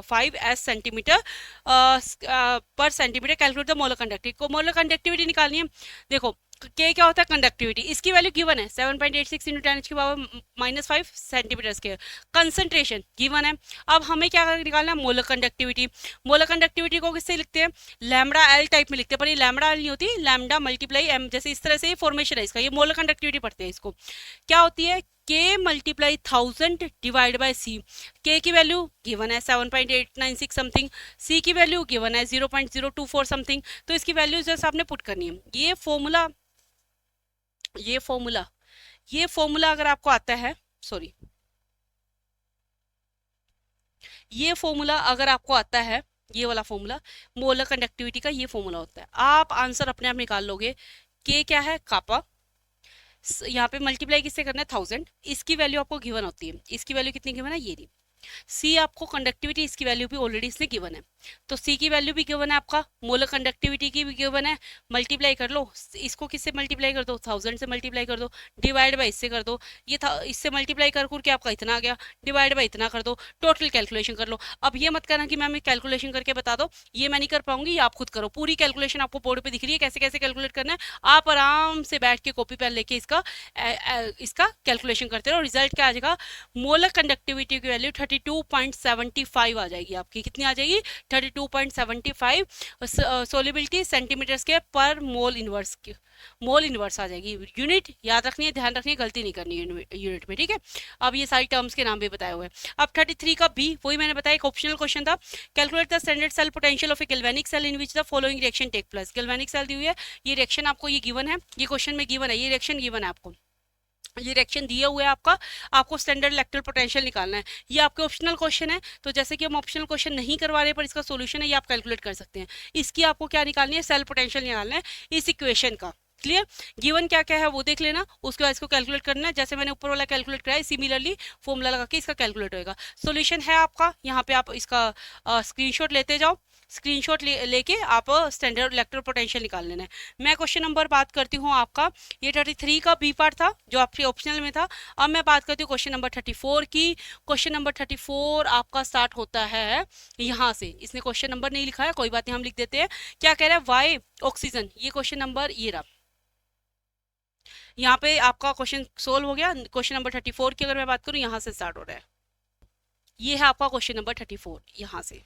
5 एस सेंटीमीटर पर centimetre. Calculate the molar conductivity को, मोलर कंडक्टिविटी निकालनी है। देखो के क्या होता है कंडक्टिविटी, इसकी वैल्यू गिवन है 7.86 इंटू 10 की power -5 centimetre square. Concentration given है। अब हमें क्या निकालना है, मोलर कंडक्टिविटी। मोलर कंडक्टिविटी को किससे लिखते हैं, लैम्डा एल टाइप में लिखते हैं, पर ये लैम्डा एल नहीं होती, लैम्डा मल्टीप्लाई एम, जैसे इस तरह से फॉर्मेशन है इसका, ये मोलर कंडक्टिविटी पढ़ते हैं इसको। क्या होती है, के मल्टीप्लाई 1000 डिवाइड बाय सी। के की वैल्यू गिवन है 7.896 समथिंग, सी की वैल्यू गिवन है 0.024 समथिंग, तो इसकी वैल्यू जैसे आपने पुट करनी है। ये फॉर्मूला अगर आपको आता है, सॉरी, ये फॉर्मूला अगर आपको आता है, ये वाला फॉर्मूला मोलर कंडक्टिविटी का ये फॉर्मूला होता है, आप आंसर अपने आप निकाल लोगे। के क्या है, कापा, यहाँ पे मल्टीप्लाई किससे करना है, 1000, इसकी वैल्यू आपको गिवन होती है, इसकी वैल्यू कितनी गिवन है, ये रही। सी आपको कंडक्टिविटी, इसकी वैल्यू भी ऑलरेडी इसने गिवन है, तो सी की वैल्यू भी गिवन है, आपका मोलर कंडक्टिविटी की भी गिवन है। मल्टीप्लाई कर लो, इसको किससे मल्टीप्लाई कर दो, 1000 से मल्टीप्लाई कर दो, डिवाइड बाई इससे कर दो, ये था इससे मल्टीप्लाई कर के आपका इतना आ गया, डिवाइड बाई इतना कर दो, टोटल कैलकुलेशन कर लो। अब ये मत करना कि मैम कैलकुलेशन करके बता दो, ये मैं नहीं कर पाऊंगी, ये आप खुद करो। पूरी कैलकुलेशन आपको बोर्ड पे दिख रही है, कैसे कैसे कैलकुलेट करना है, आप आराम से बैठ के कॉपी पेन लेके इसका कैलकुलेशन करते रहो। रिजल्ट क्या आ जाएगा, मोलर कंडक्टिविटी की वैल्यू 32.75 आ जाएगी आपकी, कितनी आ जाएगी, 32.75। सोलिबिलिटी सेंटीमीटर स्क्वायर पर मोल इनवर्स आ जाएगी। यूनिट याद रखनी है, ध्यान रखनी है, गलती नहीं करनी है यूनिट में, ठीक है। अब ये सारी टर्म्स के नाम भी बताए हुए हैं। अब 33 का बी, वही मैंने बताया, एक ऑप्शनल क्वेश्चन था। Calculate the standard cell potential of a galvanic cell in which the following reaction take place. Galvanic cell दी हुई है, ये रिएक्शन आपको ये गिवन है, ये क्वेश्चन में गिवन है, ये रिएक्शन गिवन है आपको, ये रिएक्शन दिया हुआ है आपका, आपको स्टैंडर्ड इलेक्ट्रिकल पोटेंशियल निकालना है। ये आपके ऑप्शनल क्वेश्चन है, तो जैसे कि हम ऑप्शनल क्वेश्चन नहीं करवा रहे पर इसका सॉल्यूशन है, ये आप कैलकुलेट कर सकते हैं। इसकी आपको क्या निकालनी है, सेल पोटेंशियल निकालना है इस इक्वेशन का। क्लियर, गिवन क्या क्या है वो देख लेना, उसके बाद इसको कैलकुलेट करना है, जैसे मैंने ऊपर वाला कैलकुलेट कराया, सिमिलरली फॉर्मूला लगा के इसका कैलकुलेट होएगा। सॉल्यूशन है आपका यहाँ पे, आप इसका स्क्रीनशॉट लेते जाओ, स्क्रीनशॉट लेके आप स्टैंडर्ड इलेक्ट्रिकल पोटेंशियल निकाल लेना है। मैं क्वेश्चन नंबर बात करती हूँ आपका, ये 33 का बी पार्ट था जो आपके ऑप्शनल में था। अब मैं बात करती हूँ क्वेश्चन नंबर 34 की। क्वेश्चन नंबर 34 आपका स्टार्ट होता है यहाँ से, इसने क्वेश्चन नंबर नहीं लिखा है, कोई बात नहीं, हम लिख देते हैं। क्या कह रहा है, वाई ऑक्सीजन, ये क्वेश्चन नंबर ये रहा, यहाँ पे आपका क्वेश्चन सोल्व हो गया। क्वेश्चन नंबर 34 की अगर मैं बात करूँ, यहाँ से स्टार्ट हो रहा है, ये है आपका क्वेश्चन नंबर 34, यहाँ से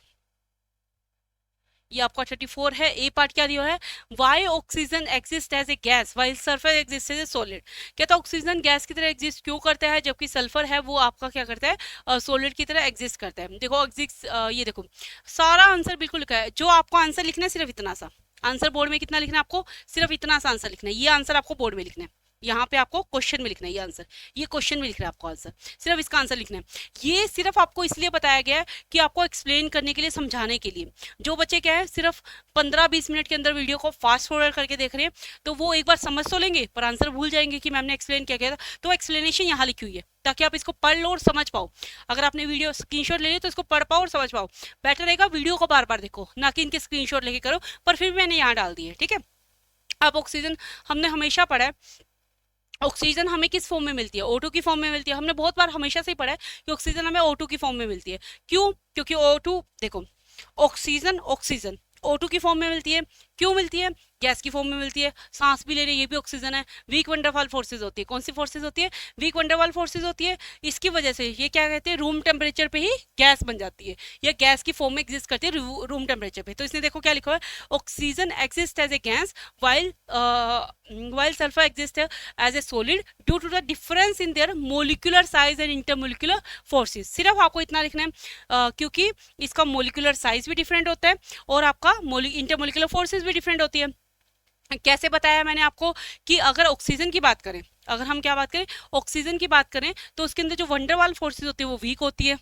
ये आपका 34 है। ए पार्ट क्या दिया है, why oxygen exist as a gas while sulphur exist as a solid. कहता है ऑक्सीजन गैस की तरह एग्जिस्ट क्यों करता है, जबकि सल्फर है वो आपका क्या करता है, सॉलिड की तरह एग्जिस्ट करता है। देखो एग्जिस्ट, ये देखो सारा आंसर बिल्कुल लिखा है, जो आपको आंसर लिखना है सिर्फ इतना सा आंसर, बोर्ड में कितना लिखना है आपको, सिर्फ इतना सा आंसर लिखना है। ये आंसर आपको बोर्ड में लिखना है, यहाँ पे आपको क्वेश्चन में लिखना है, ये आंसर, ये क्वेश्चन में लिख रहा है आपको आंसर, सिर्फ इसका आंसर लिखना है। ये सिर्फ आपको इसलिए बताया गया है कि आपको एक्सप्लेन करने के लिए, समझाने के लिए। जो बच्चे क्या है सिर्फ 15-20 मिनट के अंदर वीडियो को फास्ट फॉरवर्ड करके देख रहे हैं, तो वो एक बार समझ तो लेंगे पर आंसर भूल जाएंगे कि मैम ने एक्सप्लेन क्या किया था। तो एक्सप्लेनेशन यहाँ लिखी हुई है ताकि आप इसको पढ़ लो और समझ पाओ। अगर आपने वीडियो स्क्रीनशॉट ले ली तो इसको पढ़ पाओ और समझ पाओ। बेटर रहेगा वीडियो को बार बार देखो, ना कि इनके स्क्रीनशॉट लेके करो, पर फिर भी मैंने यहाँ डाल दी है, ठीक है। अब ऑक्सीजन हमने हमेशा पढ़ा है, ऑक्सीजन हमें किस फॉर्म में मिलती है, O2 की फॉर्म में मिलती है। हमने बहुत बार हमेशा से ही पढ़ा है कि ऑक्सीजन हमें O2 की फॉर्म में मिलती है। क्यों, क्योंकि O2 देखो, ऑक्सीजन O2 की फॉर्म में मिलती है। क्यों मिलती है, गैस की फॉर्म में मिलती है, सांस भी ले रही है, ये भी ऑक्सीजन है। वीक वंडरवाल फोर्सेज होती है, कौन सी फोर्सेज होती है, वीक वंडरवाल फोर्सेज होती है। इसकी वजह से ये क्या कहते हैं, रूम टेम्परेचर पे ही गैस बन जाती है, या गैस की फॉर्म में एग्जिस्ट करती है रूम टेम्परेचर पे। तो इसने देखो क्या लिखा है, oxygen exist as a gas while sulfur exists as a solid due to the difference in their molecular size and intermolecular forces। सिर्फ आपको इतना लिखना है, क्योंकि इसका मोलिकुलर साइज भी डिफरेंट होता है और आपका इंटरमोलिकुलर फोर्सेस भी डिफरेंट होती है। कैसे बताया मैंने आपको कि अगर ऑक्सीजन की बात करें, अगर हम क्या बात करें, ऑक्सीजन की बात करें, तो उसके अंदर जो वंडरवाल फोर्सेस होती है वो वीक होती है,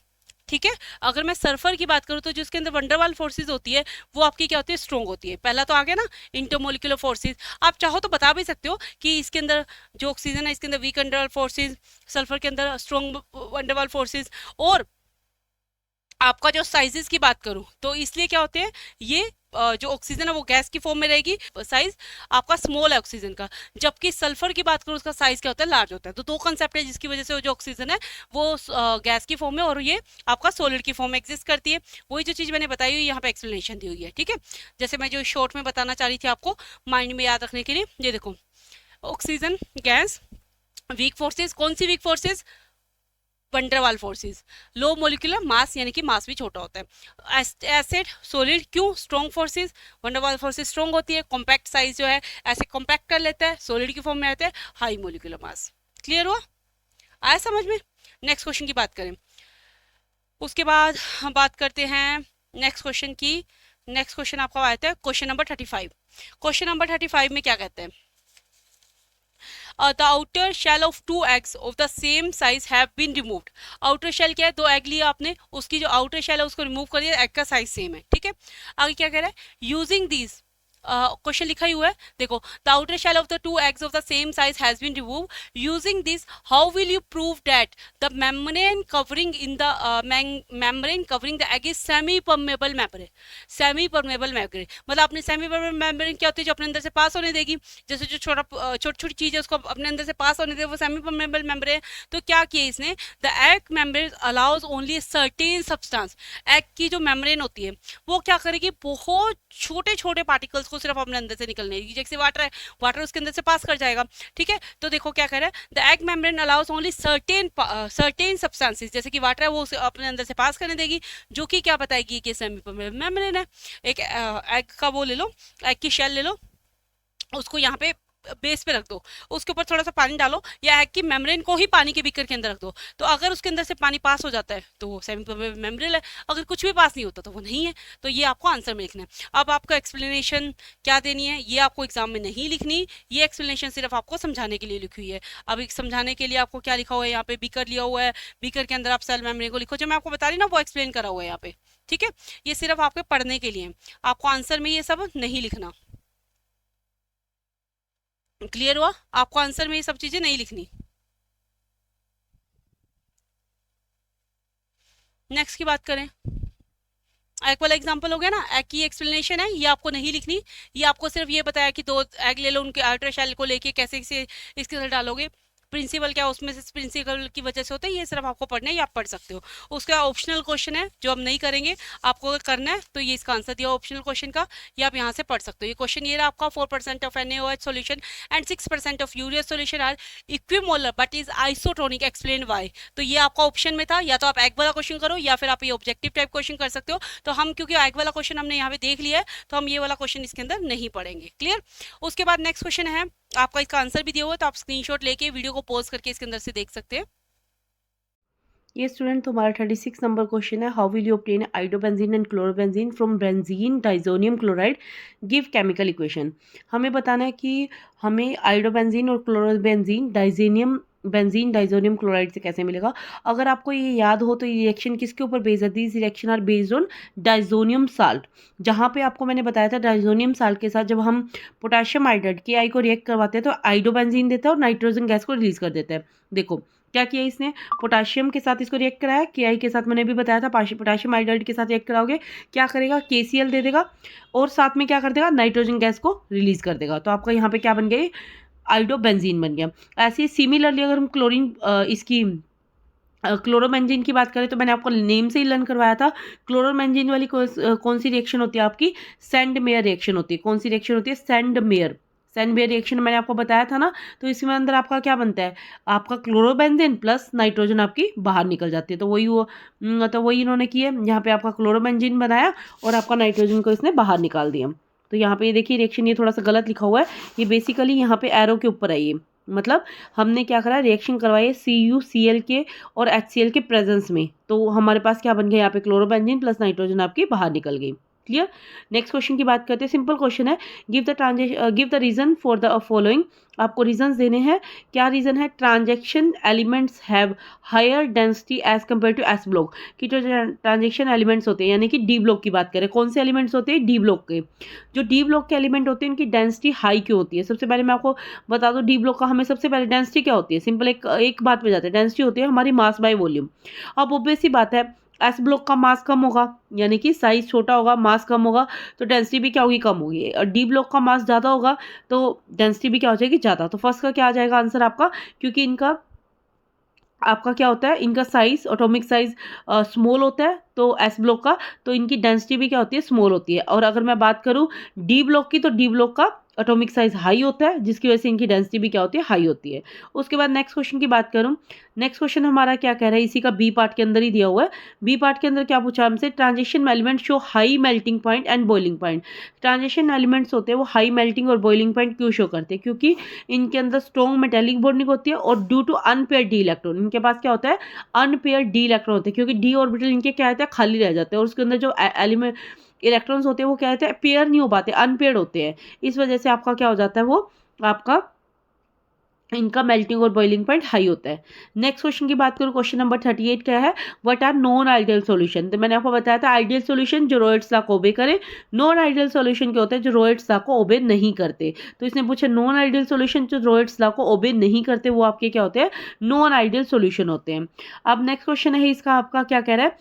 ठीक है। अगर मैं सल्फर की बात करूँ तो जिसके अंदर वंडरवाल फोर्सेज होती है वो आपकी क्या होती है, स्ट्रॉन्ग होती है। पहला तो आ गया ना इंटरमोलिकुलर फोर्सेज। आप चाहो तो बता भी सकते हो कि इसके अंदर जो ऑक्सीजन है इसके अंदर वीक वंडरवाल फोर्सेज, सल्फर के अंदर स्ट्रॉन्ग वंडरवाल फोर्सेज। और आपका जो साइजेस की बात करूं तो इसलिए क्या होते हैं ये जो ऑक्सीजन है वो गैस की फॉर्म में रहेगी, साइज आपका स्मॉल है ऑक्सीजन का। जबकि सल्फर की बात करूं उसका साइज क्या होता है, लार्ज होता है। तो दो कंसेप्ट है जिसकी वजह से जो ऑक्सीजन है वो गैस की फॉर्म में और ये आपका सॉलिड की फॉर्म में एग्जिस्ट करती है। वही जो चीज़ मैंने बताई हुई यहाँ पे एक्सप्लेनेशन दी हुई है। ठीक है, जैसे मैं जो शॉर्ट में बताना चाह रही थी आपको माइंड में याद रखने के लिए, ये देखो ऑक्सीजन गैस, वीक फोर्सेज, कौन सी weak forces, van der Waals forces, low molecular mass यानी कि मास भी छोटा होता है। एसिड सॉलिड, क्यों, strong forces, van der Waals forces strong होती है, कॉम्पैक्ट साइज जो है ऐसे कॉम्पैक्ट कर लेता है, सॉलिड की फॉर्म में रहता है, हाई मोलिकुलर मास। क्लियर हुआ, आया समझ में। नेक्स्ट क्वेश्चन की बात करें, उसके बाद हम बात करते हैं नेक्स्ट क्वेश्चन की। नेक्स्ट क्वेश्चन आपका आता है क्वेश्चन नंबर 35। क्वेश्चन नंबर 35 में क्या कहते हैं, the outer shell of two eggs of the same size have been removed। Outer shell क्या है, दो एग लिया आपने, उसकी जो आउटर शेल है उसको रिमूव कर दिया, एग का साइज सेम है। ठीक है, आगे क्या कह रहा है, यूजिंग दिस, क्वेश्चन लिखा ही हुआ है देखो, the outer shell of the two eggs of the same size has been remove, using this how will you prove that the membrane covering in the membrane covering the egg is semi permeable membrane. Semi permeable membrane मतलब अपने semi permeable membrane क्या होती है, जो अपने अंदर से पास होने देगी, जैसे जो छोटी छोटी चीज है उसको अपने अंदर से पास होने दे, वो सेमी परमेबल मेम्ब्रेन। तो क्या किया इसने, the egg membrane allows only certain substance, egg की जो मेम्ब्रेन होती है वो क्या करेगी, बहुत छोटे छोटे पार्टिकल्स को सिर्फ अपने अंदर से निकलने देगी। जैसे वाटर है, वाटर उसके अंदर से पास कर जाएगा। ठीक है, तो देखो क्या कह रहा है, the egg membrane allows only certain substances, जैसे कि वाटर है वो उसे अपने अंदर से पास करने देगी, जो कि क्या बताएगी कि सेमी परमेबल मेम्ब्रेन है। एक एग का वो ले लो, एग की शेल ले लो, उसको यहाँ पे बेस पे रख दो, उसके ऊपर थोड़ा सा पानी डालो या एग की मेम्ब्रेन को ही पानी के बीकर के अंदर रख दो। तो अगर उसके अंदर से पानी पास हो जाता है तो वो सेमी परमेबल मेम्ब्रेन है, अगर कुछ भी पास नहीं होता तो वो नहीं है। तो ये आपको आंसर में लिखना है। अब आपको एक्सप्लेनेशन क्या देनी है ये आपको एग्जाम में नहीं लिखनी, ये एक्सप्लेनेशन सिर्फ आपको समझाने के लिए लिखी हुई है। अब एक समझाने के लिए आपको क्या लिखा हुआ है, यहाँ पे बीकर लिया हुआ है, बीकर के अंदर आप सेल मेम्ब्रेन को लिखो, जो मैं आपको बता रही ना वो एक्सप्लेन करा हुआ है यहाँ पे। ठीक है, ये सिर्फ आपके पढ़ने के लिए, आपको आंसर में ये सब नहीं लिखना। क्लियर हुआ, आपको आंसर में ये सब चीजें नहीं लिखनी। नेक्स्ट की बात करें, एग वाला एग्जांपल हो गया ना, एग की एक्सप्लेनेशन है, ये आपको नहीं लिखनी, ये आपको सिर्फ ये बताया कि दो एग ले लो, उनके आउटर शेल को लेके कैसे से इसके अंदर डालोगे, प्रिंसिपल क्या उसमें से प्रिंसिपल की वजह से होता है, ये सिर्फ आपको पढ़ना है, ये आप पढ़ सकते हो। उसका ऑप्शनल क्वेश्चन है जो हम नहीं करेंगे, आपको अगर करना है तो ये इसका आंसर दिया ऑप्शनल क्वेश्चन का, ये आप यहाँ से पढ़ सकते हो। ये क्वेश्चन ये रहा आपका, 4% of NaOH solution and 6% of urea solution are equimolar but is isotonic, explain why. तो ये आपका ऑप्शन में था, या तो आप एग वाला क्वेश्चन करो या फिर आप ये ऑब्जेक्टिव टाइप क्वेश्चन कर सकते हो। तो हम क्योंकि एग वाला क्वेश्चन हमने यहाँ पे देख लिया है तो हम ये वाला क्वेश्चन इसके अंदर नहीं पढ़ेंगे। क्लियर, उसके बाद नेक्स्ट क्वेश्चन है आपका, इसका आंसर भी दिया हुआ है तो आप स्क्रीनशॉट लेके वीडियो को पॉज करके इसके अंदर से देख सकते हैं। ये स्टूडेंट तुम्हारा 36 नंबर क्वेश्चन है, how will you obtain iodobenzene and chlorobenzene from benzene diazonium chloride, give chemical equation. हमें बताना है कि हमें आइडोबेंजीन और क्लोरोबेंजीन डाइजेनियम बेंजीन डाइजोनियम क्लोराइड से कैसे मिलेगा। अगर आपको ये याद हो तो ये रिएक्शन किसके ऊपर बेस्ड है, this reaction are based on diazonium salt. जहाँ पे आपको मैंने बताया था डाइजोनियम साल्ट के साथ जब हम पोटेशियम आइड्राइड KI को रिएक्ट करवाते हैं तो आइडोबेंजीन देता है और नाइट्रोजन गैस को रिलीज कर देता है। देखो क्या किया इसने, पोटाशियम के साथ इसको रिएक्ट कराया, KI के साथ मैंने भी बताया था पोटाशियम आइड्राइड के साथ रिएक्ट कराओगे क्या करेगा, KCl दे देगा और साथ में क्या कर देगा, नाइट्रोजन गैस को रिलीज कर देगा। तो आपका यहाँ पे क्या बन गया, आइडोबेंजीन बन गया। ऐसे ही सिमिलरली अगर हम क्लोरीन इसकी क्लोरोबेंजीन की बात करें तो मैंने आपको नेम से ही लर्न करवाया था, क्लोरोबेंजीन वाली कौन सी रिएक्शन होती है आपकी, सेंड मेयर रिएक्शन होती है। कौन सी रिएक्शन होती है, सेंड मेयर रिएक्शन मैंने आपको बताया था ना। तो इसमें अंदर आपका क्या बनता है, आपका क्लोरोबेंजीन प्लस नाइट्रोजन आपकी बाहर निकल जाती है। तो वही इन्होंने किया, यहाँ पे आपका क्लोरोबेंजीन बनाया और आपका नाइट्रोजन को इसने बाहर निकाल दिया। तो यहाँ पे ये देखिए रिएक्शन ये थोड़ा सा गलत लिखा हुआ है, ये बेसिकली यहाँ पे एरो के ऊपर है, ये मतलब हमने क्या करा, रिएक्शन करवाई है CuCl के और HCl के प्रेजेंस में। तो हमारे पास क्या बन गया, यहाँ पे क्लोरोबेंजीन प्लस नाइट्रोजन आपकी बाहर निकल गई। क्लियर। नेक्स्ट क्वेश्चन की बात करते हैं, सिंपल क्वेश्चन है, give the reason for the following. आपको रीजंस देने हैं। क्या रीजन है? Transition elements have higher density as compare to s block, कि जो ट्रांजेक्शन एलिमेंट्स होते हैं, यानी कि डी ब्लॉक की बात करें, कौन से एलिमेंट्स होते हैं? डी ब्लॉक के। जो डी ब्लॉक के एलिमेंट होते हैं उनकी डेंसिटी हाई क्यों होती है? सबसे पहले मैं आपको बता दूं, डी ब्लॉक का हमें सबसे पहले डेंसिटी क्या होती है? सिंपल एक बात पे जाते हैं, डेंसिटी होती है हमारी मास बाय वॉल्यूम। अब ऑब्वियस सी बात है, एस ब्लॉक का मास कम होगा, यानी कि साइज छोटा होगा, मास कम होगा, तो डेंसिटी भी क्या होगी? कम होगी। और डी ब्लॉक का मास ज़्यादा होगा तो डेंसिटी भी क्या हो जाएगी? ज़्यादा। तो फर्स्ट का क्या आ जाएगा आंसर आपका? क्योंकि इनका आपका क्या होता है, इनका साइज, एटॉमिक साइज स्मॉल होता है, तो एस ब्लॉक का, तो इनकी डेंसिटी भी क्या होती है? स्मॉल होती है। और अगर मैं बात करूं डी ब्लॉक की, तो डी ब्लॉक का एटॉमिक साइज हाई होता है, जिसकी वजह से इनकी डेंसिटी भी क्या होती है? हाई होती है। उसके बाद नेक्स्ट क्वेश्चन की बात करूं, नेक्स्ट क्वेश्चन हमारा क्या कह रहा है, इसी का बी पार्ट के अंदर ही दिया हुआ है। बी पार्ट के अंदर क्या पूछा हमसे? Transition element show high melting point and boiling point. Transition elements होते हैं वो हाई मेल्टिंग और बॉइलिंग पॉइंट क्यों शो करते हैं? क्योंकि इनके अंदर स्ट्रॉन्ग मेटेलिक बॉन्डिंग होती है, और due to unpair d electron, इनके पास क्या होता है? अनपेयर डी इलेक्ट्रॉन होते हैं, क्योंकि डी ऑर्बिटल इनके क्या रहते हैं? खाली रह जाते हैं, और उसके अंदर जो एलिमेंट इलेक्ट्रॉन्स होते हैं वो क्या रहते हैं? पेयर नहीं हो पाते, अनपेयर्ड होते हैं। इस वजह से आपका क्या हो जाता है? वो आपका इनका मेल्टिंग और बॉइलिंग पॉइंट हाई होता है। नेक्स्ट क्वेश्चन की बात करूँ, क्वेश्चन नंबर 38 क्या है? What are non ideal solution. तो मैंने आपको बताया था आइडियल सॉल्यूशन जो रॉयट्स लॉ को ओबे करे, नॉन आइडियल सॉल्यूशन क्या होते हैं? जो रॉयट्स लॉ को ओबे नहीं करते। तो इसने पूछा नॉन आइडियल सॉल्यूशन जो रॉयट्स लॉ को ओबे नहीं करते, वो आपके क्या होते हैं? नॉन आइडियल सॉल्यूशन होते हैं। अब नेक्स्ट क्वेश्चन है इसका, आपका क्या कह रहा है?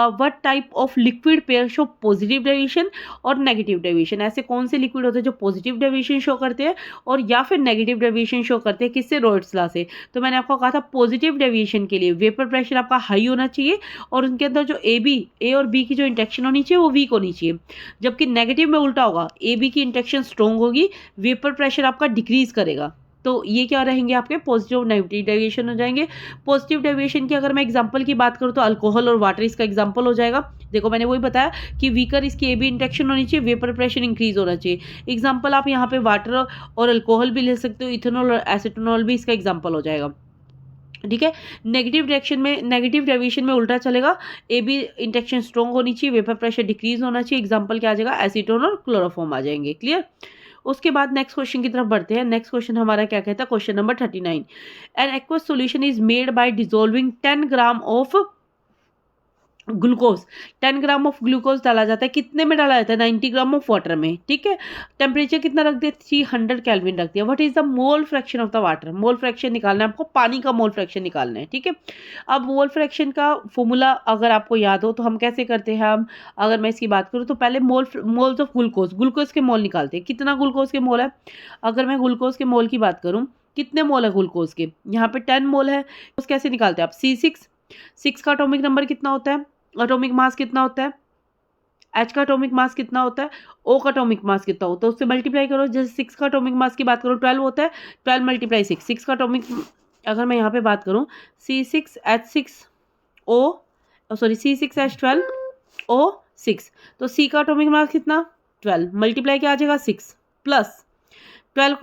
What type of liquid pair show positive deviation और नेगेटिव डेविएशन। ऐसे कौन से लिक्विड होते हैं जो पॉजिटिव डेविएशन शो करते हैं और या फिर नेगेटिव डेविएशन शो करते हैं? किससे? रॉयट्स लॉ से। तो मैंने आपको कहा था पॉजिटिव डेविएशन के लिए वेपर प्रेशर आपका हाई होना चाहिए, और उनके अंदर जो ए और बी की जो इंटरेक्शन होनी चाहिए वो वीक होनी चाहिए। जबकि नेगेटिव में उल्टा होगा, ए बी की इंटरेक्शन स्ट्रॉन्ग होगी, वेपर प्रेशर आपका डिक्रीज करेगा। तो ये क्या रहेंगे आपके? पॉजिटिव नेगेटिव डेविएशन हो जाएंगे। पॉजिटिव डेविएशन की अगर मैं एग्जांपल की बात करूँ तो अल्कोहल और वाटर इसका एग्जांपल हो जाएगा। देखो मैंने वही बताया कि वीकर इसकी एबी इंटरेक्शन होनी चाहिए, वेपर प्रेशर इंक्रीज होना चाहिए। एग्जांपल आप यहाँ पे वाटर और अल्कोहल भी ले सकते हो, इथेनॉल और एसीटोनॉल भी इसका एग्जांपल हो जाएगा। ठीक है। नेगेटिव डेविएशन में उल्टा चलेगा, ए बी इंटरेक्शन स्ट्रॉन्ग होनी चाहिए, वेपर प्रेशर डिक्रीज होना चाहिए। एग्जांपल क्या आ जाएगा? एसीटोन और क्लोरोफॉर्म आ जाएंगे। क्लियर। उसके बाद नेक्स्ट क्वेश्चन की तरफ बढ़ते हैं। नेक्स्ट क्वेश्चन हमारा क्या कहता है? Question number 39, an aqueous solution is made by dissolving 10 gram of glucose. 10 gram of glucose डाला जाता है, कितने में डाला जाता है? 90 ग्राम ऑफ वाटर में। ठीक है। टेम्परेचर कितना रख दिया? 300 केल्विन रख दिया। What is the mole fraction of the water. Mole fraction निकालना है आपको, पानी का मोल फ्रैक्शन निकालना है। ठीक है। अब मोल फ्रैक्शन का फॉर्मूला अगर आपको याद हो तो हम कैसे करते हैं? हम अगर मैं इसकी बात करूँ तो पहले मोल्स ऑफ ग्लूकोज के मोल निकालते हैं। कितना ग्लूकोज के मोल है? अगर मैं ग्लूकोज के मोल की बात करूँ, कितने मोल है ग्लूकोज के? यहाँ पे 10 मोल है। उस कैसे निकालते हैं आप? C6 का एटॉमिक नंबर कितना होता है? एटॉमिक मास कितना होता है? H का एटॉमिक मास कितना होता है? O का एटॉमिक मास कितना होता है? उससे मल्टीप्लाई करो। जैसे 6 का एटॉमिक मास की बात करो 12 होता है, 12 मल्टीप्लाई 6। 6 का एटॉमिक, अगर मैं यहाँ पे बात करूँ C6H12O6, तो C का एटॉमिक मास कितना? 12 मल्टीप्लाई क्या आ जाएगा? 6 प्लस 12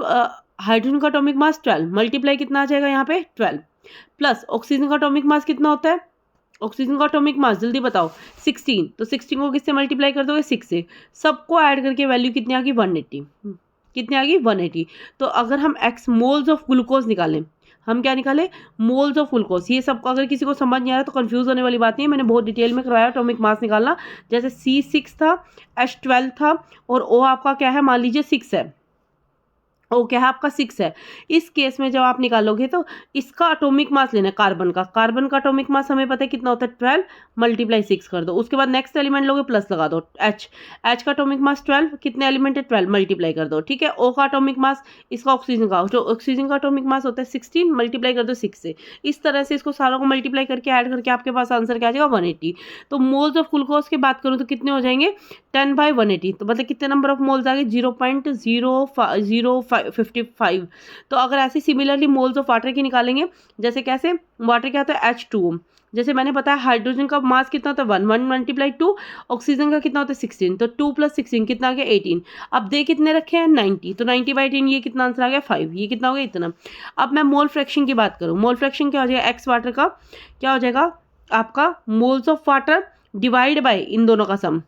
हाइड्रोजन का एटॉमिक मास 12 मल्टीप्लाई कितना आ जाएगा यहाँ पे? 12 प्लस ऑक्सीजन का एटॉमिक मास कितना होता है? ऑक्सीजन का एटॉमिक मास जल्दी बताओ। 16, तो 16 को किससे मल्टीप्लाई कर दोगे? 6 से। सबको ऐड करके वैल्यू कितनी आ गई? 180। कितनी आ गई? 180। तो अगर हम x मोल्स ऑफ ग्लूकोज निकालें, हम क्या निकालें? Moles of glucose. ये सबको अगर किसी को समझ नहीं आ रहा तो कंफ्यूज होने वाली बात नहीं है, मैंने बहुत डिटेल में करवाया एटॉमिक मास निकालना। जैसे C6 था, H12 था, और O आपका क्या है? मान लीजिए 6 है, ओ क्या है आपका? 6 है। इस केस में जब आप निकालोगे तो इसका एटॉमिक मास लेना है कार्बन का। कार्बन का एटॉमिक मास हमें पता है कितना होता है? 12 मल्टीप्लाई 6 कर दो। उसके बाद नेक्स्ट एलिमेंट लोगे, प्लस लगा दो। H का एटॉमिक मास 12, कितने एलिमेंट है? 12 मल्टीप्लाई कर दो। ठीक है। O का एटॉमिक मास, इसका ऑक्सीजन का, तो ऑक्सीजन का एटॉमिक मास होता है 16 मल्टीप्लाई कर दो 6 से। इस तरह से इसको सारों को मल्टीप्लाई करके ऐड करके आपके पास आंसर क्या आ जाएगा? 180। तो मोल्स ऑफ ग्लूकोज की बात करूँ तो कितने हो जाएंगे? 10/180। तो मतलब कितने नंबर ऑफ मोल्स आ गए? 0.055। तो अगर ऐसे सिमिलरली मोल्स ऑफ वाटर की निकालेंगे, जैसे कैसे? वाटर क्या होता है? H2O। जैसे मैंने बताया हाइड्रोजन का मास कितना होता है? 1 मल्टीप्लाई 2। ऑक्सीजन का कितना होता है? 16। तो 2 + 16 कितना आ गया? 18। अब दे कितने रखे हैं? 90। तो 90/10, ये कितना आंसर आ गया? 5। ये कितना हो गया? इतना। अब मैं मोल फ्रैक्शन की बात करूँ, मोल फ्रैक्शन क्या हो जाएगा? एक्स वाटर का क्या हो जाएगा आपका? Moles of water divide by इन दोनों का सम।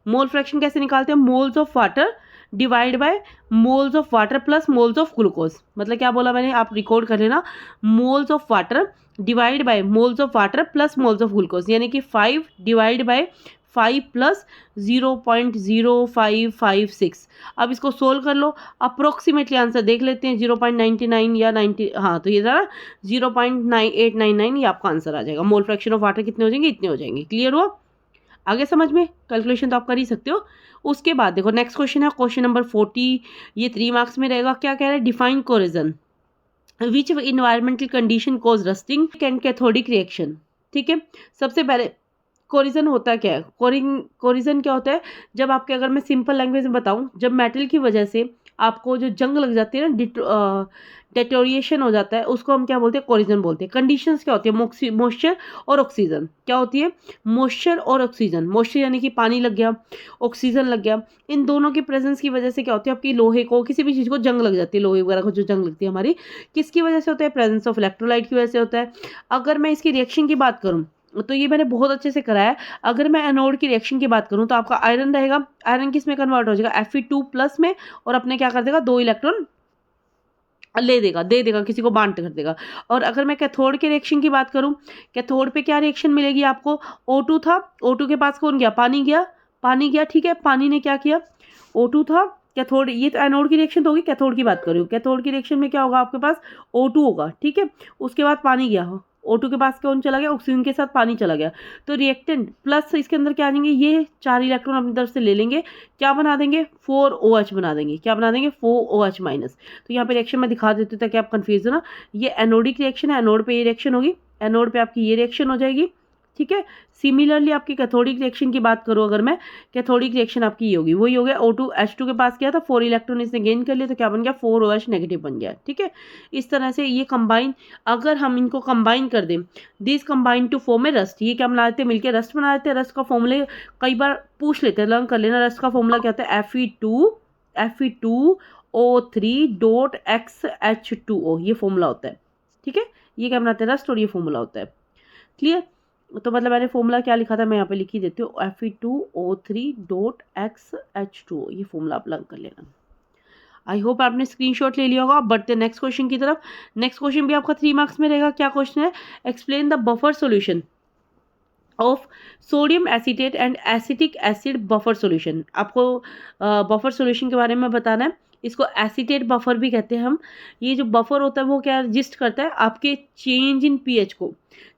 मोल फ्रैक्शन कैसे निकालते हैं, moles of water divide by moles of water plus moles of glucose. मतलब क्या बोला मैंने, आप रिकॉर्ड कर लेना, moles of water divide by moles of water plus moles of glucose, यानी कि 5 डिवाइड बाय 5 प्लस 0.0556। अब इसको सोल्व कर लो, अप्रोक्सीमेटली आंसर देख लेते हैं 0.99 या 90, हाँ तो ये था 0.9899, ये आपका आंसर आ जाएगा। मोल फ्रैक्शन ऑफ वाटर कितने हो जाएंगे, इतने हो जाएंगे। क्लियर हुआ आगे समझ में, कैलकुलेशन तो आप कर ही सकते हो। उसके बाद देखो नेक्स्ट क्वेश्चन है क्वेश्चन नंबर 40, ये 3 मार्क्स में रहेगा। क्या कह रहा है, define corrosion which environmental condition cause rusting and cathodic reaction. ठीक है, सबसे पहले कोरिजन होता क्या है, कोरिजन क्या होता है, जब आपके, अगर मैं सिंपल लैंग्वेज में बताऊं, जब मेटल की वजह से आपको जो जंग लग जाती है ना, डेटोरिएशन हो जाता है, उसको हम क्या बोलते हैं, कोरिजन बोलते हैं। कंडीशंस क्या होती है, मॉइस्चर और ऑक्सीजन। क्या होती है, मॉइस्चर और ऑक्सीजन। मॉइस्चर यानी कि पानी लग गया, ऑक्सीजन लग गया, इन दोनों की प्रेजेंस की वजह से क्या होती है, आपकी लोहे को, किसी भी चीज़ को जंग लग जाती है, लोहे वगैरह को जो जंग लगती है हमारी, किसकी वजह से होता है, प्रेजेंस ऑफ इलेक्ट्रोलाइट की वजह से होता है। अगर मैं इसकी रिएक्शन की बात करूँ तो ये मैंने बहुत अच्छे से कराया है। अगर मैं एनोड की रिएक्शन की बात करूं तो आपका आयरन रहेगा, आयरन किस में कन्वर्ट हो जाएगा, Fe2+ में, और अपने क्या कर देगा, 2 इलेक्ट्रॉन ले देगा, दे देगा, किसी को बांट कर देगा। और अगर मैं कैथोड के रिएक्शन की बात करूं, कैथोड पे क्या रिएक्शन मिलेगी आपको, O2 था, O2 के पास कौन गया, पानी गया, पानी गया, ठीक है, पानी ने क्या किया, O2 था, कैथोड, ये तो एनोड की रिएक्शन तो होगी, कैथोड की बात कर रही हूँ। कैथोड की रिएक्शन में क्या होगा, आपके पास O2 होगा, ठीक है, उसके बाद पानी गया, O2 के पास कौन चला गया, ऑक्सीजन के साथ पानी चला गया, तो रिएक्टेंट प्लस इसके अंदर क्या आ जाएंगे, ये 4 इलेक्ट्रॉन अपनी तरफ से ले लेंगे, क्या बना देंगे, 4OH बना देंगे, क्या बना देंगे, 4OH माइनस। तो यहाँ पे रिएक्शन मैं दिखा देती हूँ ताकि आप कंफ्यूज हो ना, ये एनोडिक रिएक्शन है, एनोड पे ये रिएक्शन होगी, एनोड पे आपकी ये रिएक्शन हो जाएगी, ठीक है। सिमिलरली आपकी कैथोडिक रिएक्शन की बात करूँ अगर मैं, कैथोडिक रिएक्शन आपकी ये होगी, वही हो गया, O2 H2 के पास किया था, 4 इलेक्ट्रॉन इसने गेन कर लिया, तो क्या बन गया, 4OH नेगेटिव बन गया, ठीक है। इस तरह से ये कंबाइन, अगर हम इनको कंबाइन कर दें, this combine to form a rust, ये क्या बना देते हैं, मिलकर रस्ट बना देते हैं। रस्ट का फॉर्मूले कई बार पूछ लेते हैं, लर्न कर लेना, रस्ट का फॉर्मूला क्या होता है, Fe2O3.XH2O, ये फॉर्मूला होता है, ठीक है। ये क्या बनाते हैं, रस्ट, और ये फॉर्मूला होता है। क्लियर, तो मतलब मैंने फॉर्मूला क्या लिखा था, मैं यहाँ पे लिख ही देती हूँ, Fe2O3.XH2O, ये फॉर्मूला आप लर्न कर लेना। आई होप आपने स्क्रीनशॉट ले लिया होगा। बढ़ते नेक्स्ट क्वेश्चन की तरफ। नेक्स्ट क्वेश्चन भी आपका 3 मार्क्स में रहेगा। क्या क्वेश्चन है, explain the buffer solution of sodium acetate and acetic acid buffer solution. आपको बफर सॉल्यूशन के बारे में बताना है। इसको एसीटेट बफर भी कहते हैं हम। ये जो बफर होता है वो क्या रजिस्ट करता है, आपके चेंज इन पीएच को,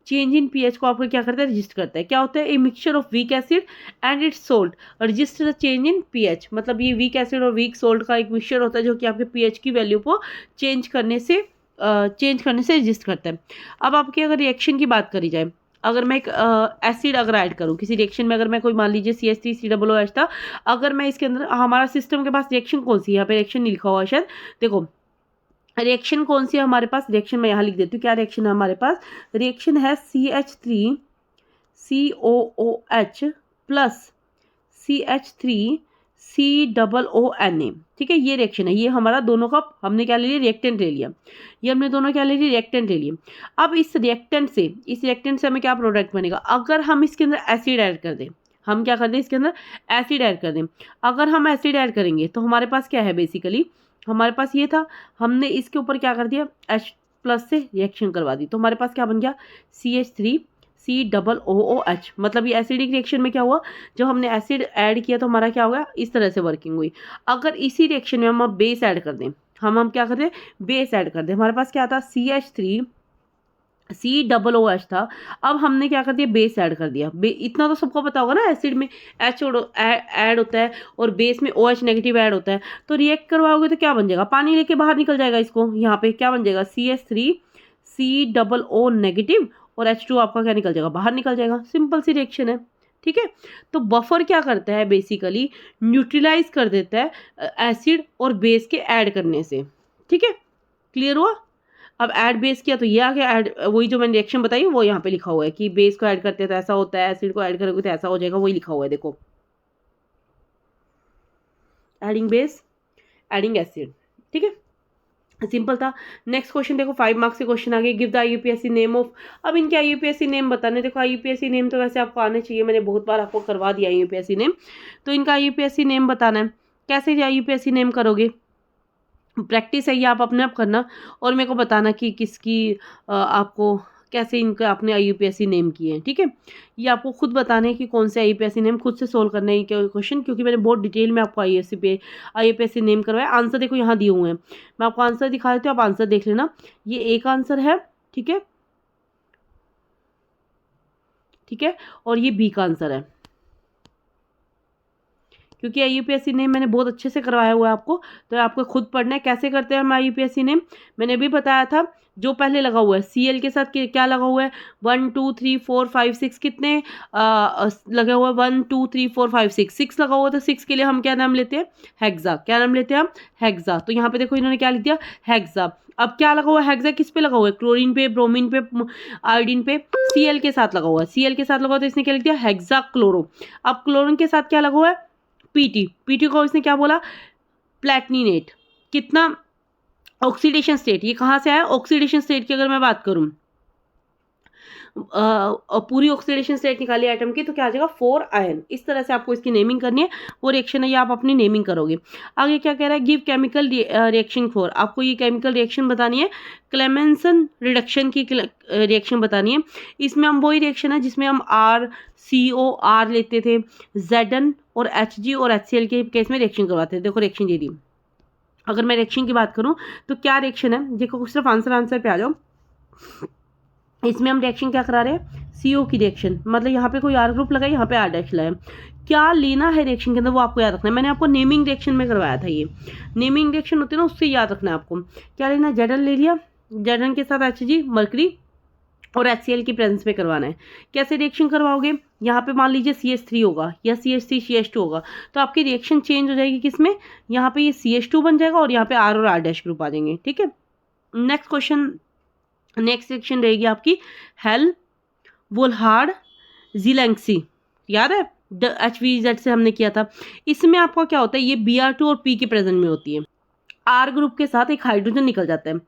चेंज इन पीएच को आपको क्या करता है, रजिस्ट करता है। क्या होता है, a mixture of weak acid and it's salt register the change in pH. मतलब ये वीक एसिड और वीक सोल्ट का एक मिक्सचर होता है जो कि आपके पीएच की वैल्यू को चेंज करने से रजिस्ट करता है। अब आपकी अगर रिएक्शन की बात करी जाए, अगर मैं एक एसिड अगर ऐड करूं किसी रिएक्शन में, अगर मैं कोई मान लीजिए CH3COOH था, अगर मैं इसके अंदर, हमारा सिस्टम के पास रिएक्शन कौन सी है, यहाँ पे रिएक्शन नहीं लिखा हुआ है शायद, देखो रिएक्शन कौन सी है हमारे पास, रिएक्शन मैं यहाँ लिख देती हूँ, क्या रिएक्शन है हमारे पास, रिएक्शन है CH3COOH प्लस CH3COONA, ठीक है, ये रिएक्शन है। ये हमारा दोनों का हमने क्या ले लिया, रिएक्टेंट ले लिया, ये हमने दोनों क्या ले लिया, रिएक्टेंट ले लिए। अब इस रिएक्टेंट से हमें क्या प्रोडक्ट बनेगा, अगर हम इसके अंदर एसिड ऐड कर दें, हम क्या कर दें, इसके अंदर एसिड ऐड कर दें। अगर हम एसिड ऐड करेंगे तो हमारे पास क्या है, बेसिकली हमारे पास ये था, हमने इसके ऊपर क्या कर दिया, H+ से रिएक्शन करवा दी, तो हमारे पास क्या बन गया, CH3COOH। मतलब ये एसिडिक रिएक्शन में क्या हुआ, जब हमने एसिड ऐड किया तो हमारा क्या होगा, इस तरह से वर्किंग हुई। अगर इसी रिएक्शन में हम अब बेस ऐड कर दें, हम क्या कर दें, बेस ऐड कर दें, हमारे पास क्या था, CH3COOH था, अब हमने क्या कर दिया, बेस ऐड कर दिया। इतना तो सबको पता होगा ना, एसिड में H ऐड होता है और बेस में OH नेगेटिव ऐड होता है, तो रिएक्ट करवाओगे तो क्या बन जाएगा, पानी लेके बाहर निकल जाएगा। इसको यहाँ पे क्या बन जाएगा, CH3COO नेगेटिव और H2 आपका क्या निकल जाएगा, बाहर निकल जाएगा। सिंपल सी रिएक्शन है, ठीक है। तो बफर क्या करता है, बेसिकली न्यूट्रलाइज कर देता है एसिड और बेस के ऐड करने से, ठीक है। क्लियर हुआ। अब ऐड बेस किया तो ये आ गया, ऐड वही जो मैंने रिएक्शन बताई वो यहाँ पे लिखा हुआ है कि बेस को ऐड करते हैं तो ऐसा होता है, एसिड को ऐड करोगे तो ऐसा हो जाएगा, वही लिखा हुआ है, देखो एडिंग बेस एडिंग एसिड, ठीक है। सिंपल था। नेक्स्ट क्वेश्चन देखो 5 मार्क्स के क्वेश्चन आ गए। गिव द आईयूपीएससी नेम ऑफ, अब इनके आईयूपीएससी नेम बताने। देखो आईयूपीएससी नेम तो वैसे आपको आने चाहिए, मैंने बहुत बार आपको करवा दिया आईयूपीएससी नेम। तो इनका आईयूपीएससी नेम बताना है। कैसे आईयूपीएससी नेम करोगे, प्रैक्टिस है ये, आप अपने आप करना और मेरे को बताना कि किसकी आपको कैसे इनका आपने आईयूपीएससी नेम किए हैं, ठीक है। ये आपको खुद बताना है कि कौन से आईयूपीएससी नेम, खुद से सोल्व करने हैं क्वेश्चन, क्योंकि मैंने बहुत डिटेल में आपको आईयूपीएससी नेम करवाया। आंसर देखो यहाँ दिए हुए हैं, मैं आपको आंसर दिखा देती हूँ, आप आंसर देख लेना। ये एक आंसर है, ठीक है, ठीक है, और ये बी का आंसर है, क्योंकि आईयूपीएससी नेम मैंने बहुत अच्छे से करवाया हुआ है आपको, तो आपको खुद पढ़ना है कैसे करते हैं हम आईयूपीएससी नेम। मैंने भी बताया था, जो पहले लगा हुआ है सीएल के साथ क्या लगा हुआ है, 1 2 3 4 5 6 कितने लगे हुए हैं, 1 2 3 4 5 6 लगा हुआ है। तो 6 के लिए हम क्या नाम लेते हैं, हेक्सा। क्या नाम लेते हैं हम, हेक्सा। तो यहाँ पे देखो इन्होंने क्या लिख दिया, हेक्सा। अब क्या लगा हुआ है, हेक्सा किस पे लगा हुआ है, क्लोरीन पे, ब्रोमीन पे, आयोडीन पे, सीएल के साथ लगा हुआ है। सीएल के साथ लगा हुआ है तो इसने क्या लिख दिया, हेक्सा क्लोरो। अब क्लोरीन के साथ क्या लगा हुआ है, पीटी को इसने क्या बोला, प्लैटिनेट। कितना ऑक्सीडेशन स्टेट, ये कहाँ से आया, ऑक्सीडेशन स्टेट की अगर मैं बात करूं, पूरी ऑक्सीडेशन स्टेट निकाली एटम की तो क्या आ जाएगा, 4 आयन। इस तरह से आपको इसकी नेमिंग करनी है, वो रिएक्शन है ये आप अपनी नेमिंग करोगे। आगे क्या कह रहा है, गिव केमिकल रिएक्शन फॉर, आपको ये केमिकल रिएक्शन बतानी है, क्लेमेंसन रिडक्शन की रिएक्शन बतानी है। इसमें हम वही रिएक्शन है जिसमें हम RCOR लेते थे, ZN और HG और HCl के केस में रिएक्शन करवाते थे। देखो रिएक्शन दे दी। अगर मैं रिएक्शन की बात करूं तो क्या रिएक्शन है, देखो सिर्फ आंसर पे आ जाओ। इसमें हम रिएक्शन क्या करा रहे हैं, CO की रिएक्शन, मतलब यहाँ पे कोई R ग्रुप लगा है, यहाँ पे R डैश लगा है। क्या लेना है रिएक्शन के अंदर वो आपको याद रखना है। मैंने आपको नेमिंग रिएक्शन में करवाया था, ये नेमिंग रिएक्शन होती है ना, उससे याद रखना है आपको। क्या लेना है, ZN ले लिया, ZN के साथ HG मरकरी और HCl की प्रेजेंस में करवाना है। कैसे रिएक्शन करवाओगे, यहाँ पे मान लीजिए CH3 होगा या CH3 CH2 होगा, तो आपकी रिएक्शन चेंज हो जाएगी किसमें, यहाँ पे ये CH2 बन जाएगा और यहाँ पे R और R डैश ग्रुप आ जाएंगे, ठीक है। नेक्स्ट क्वेश्चन, नेक्स्ट सेक्शन रहेगी आपकी हेल वोल्हार्ड जिलेंक्सी, याद है HVZ से हमने किया था। इसमें आपका क्या होता है, ये Br2 और P के प्रेजेंट में होती है। R ग्रुप के साथ एक हाइड्रोजन निकल जाता है,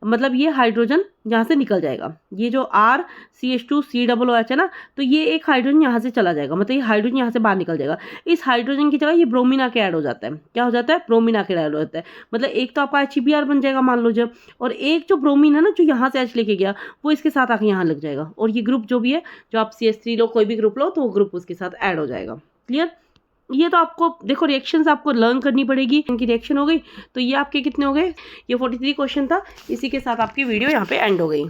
मतलब ये हाइड्रोजन यहाँ से निकल जाएगा, ये जो RCH2COOH है ना, तो ये एक हाइड्रोजन यहाँ से चला जाएगा, मतलब ये हाइड्रोजन यहाँ से बाहर निकल जाएगा। इस हाइड्रोजन की जगह ये ब्रोमीन आके ऐड हो जाता है। क्या हो जाता है, ब्रोमीन आके ऐड हो जाता है, मतलब एक तो आपका HBr बन जाएगा मान लो जब, और एक जो ब्रोमीन है ना जो यहाँ से H लेके गया वो इसके साथ आके यहाँ लग जाएगा, और ये ग्रुप जो भी है, जो आप CH3 लो, कोई भी ग्रुप लो, तो वो ग्रुप उसके साथ ऐड हो जाएगा। क्लियर। ये तो आपको देखो रिएक्शंस आपको लर्न करनी पड़ेगी। इनकी रिएक्शन हो गई तो ये आपके कितने हो गए, ये 43 क्वेश्चन था। इसी के साथ आपकी वीडियो यहाँ पे एंड हो गई।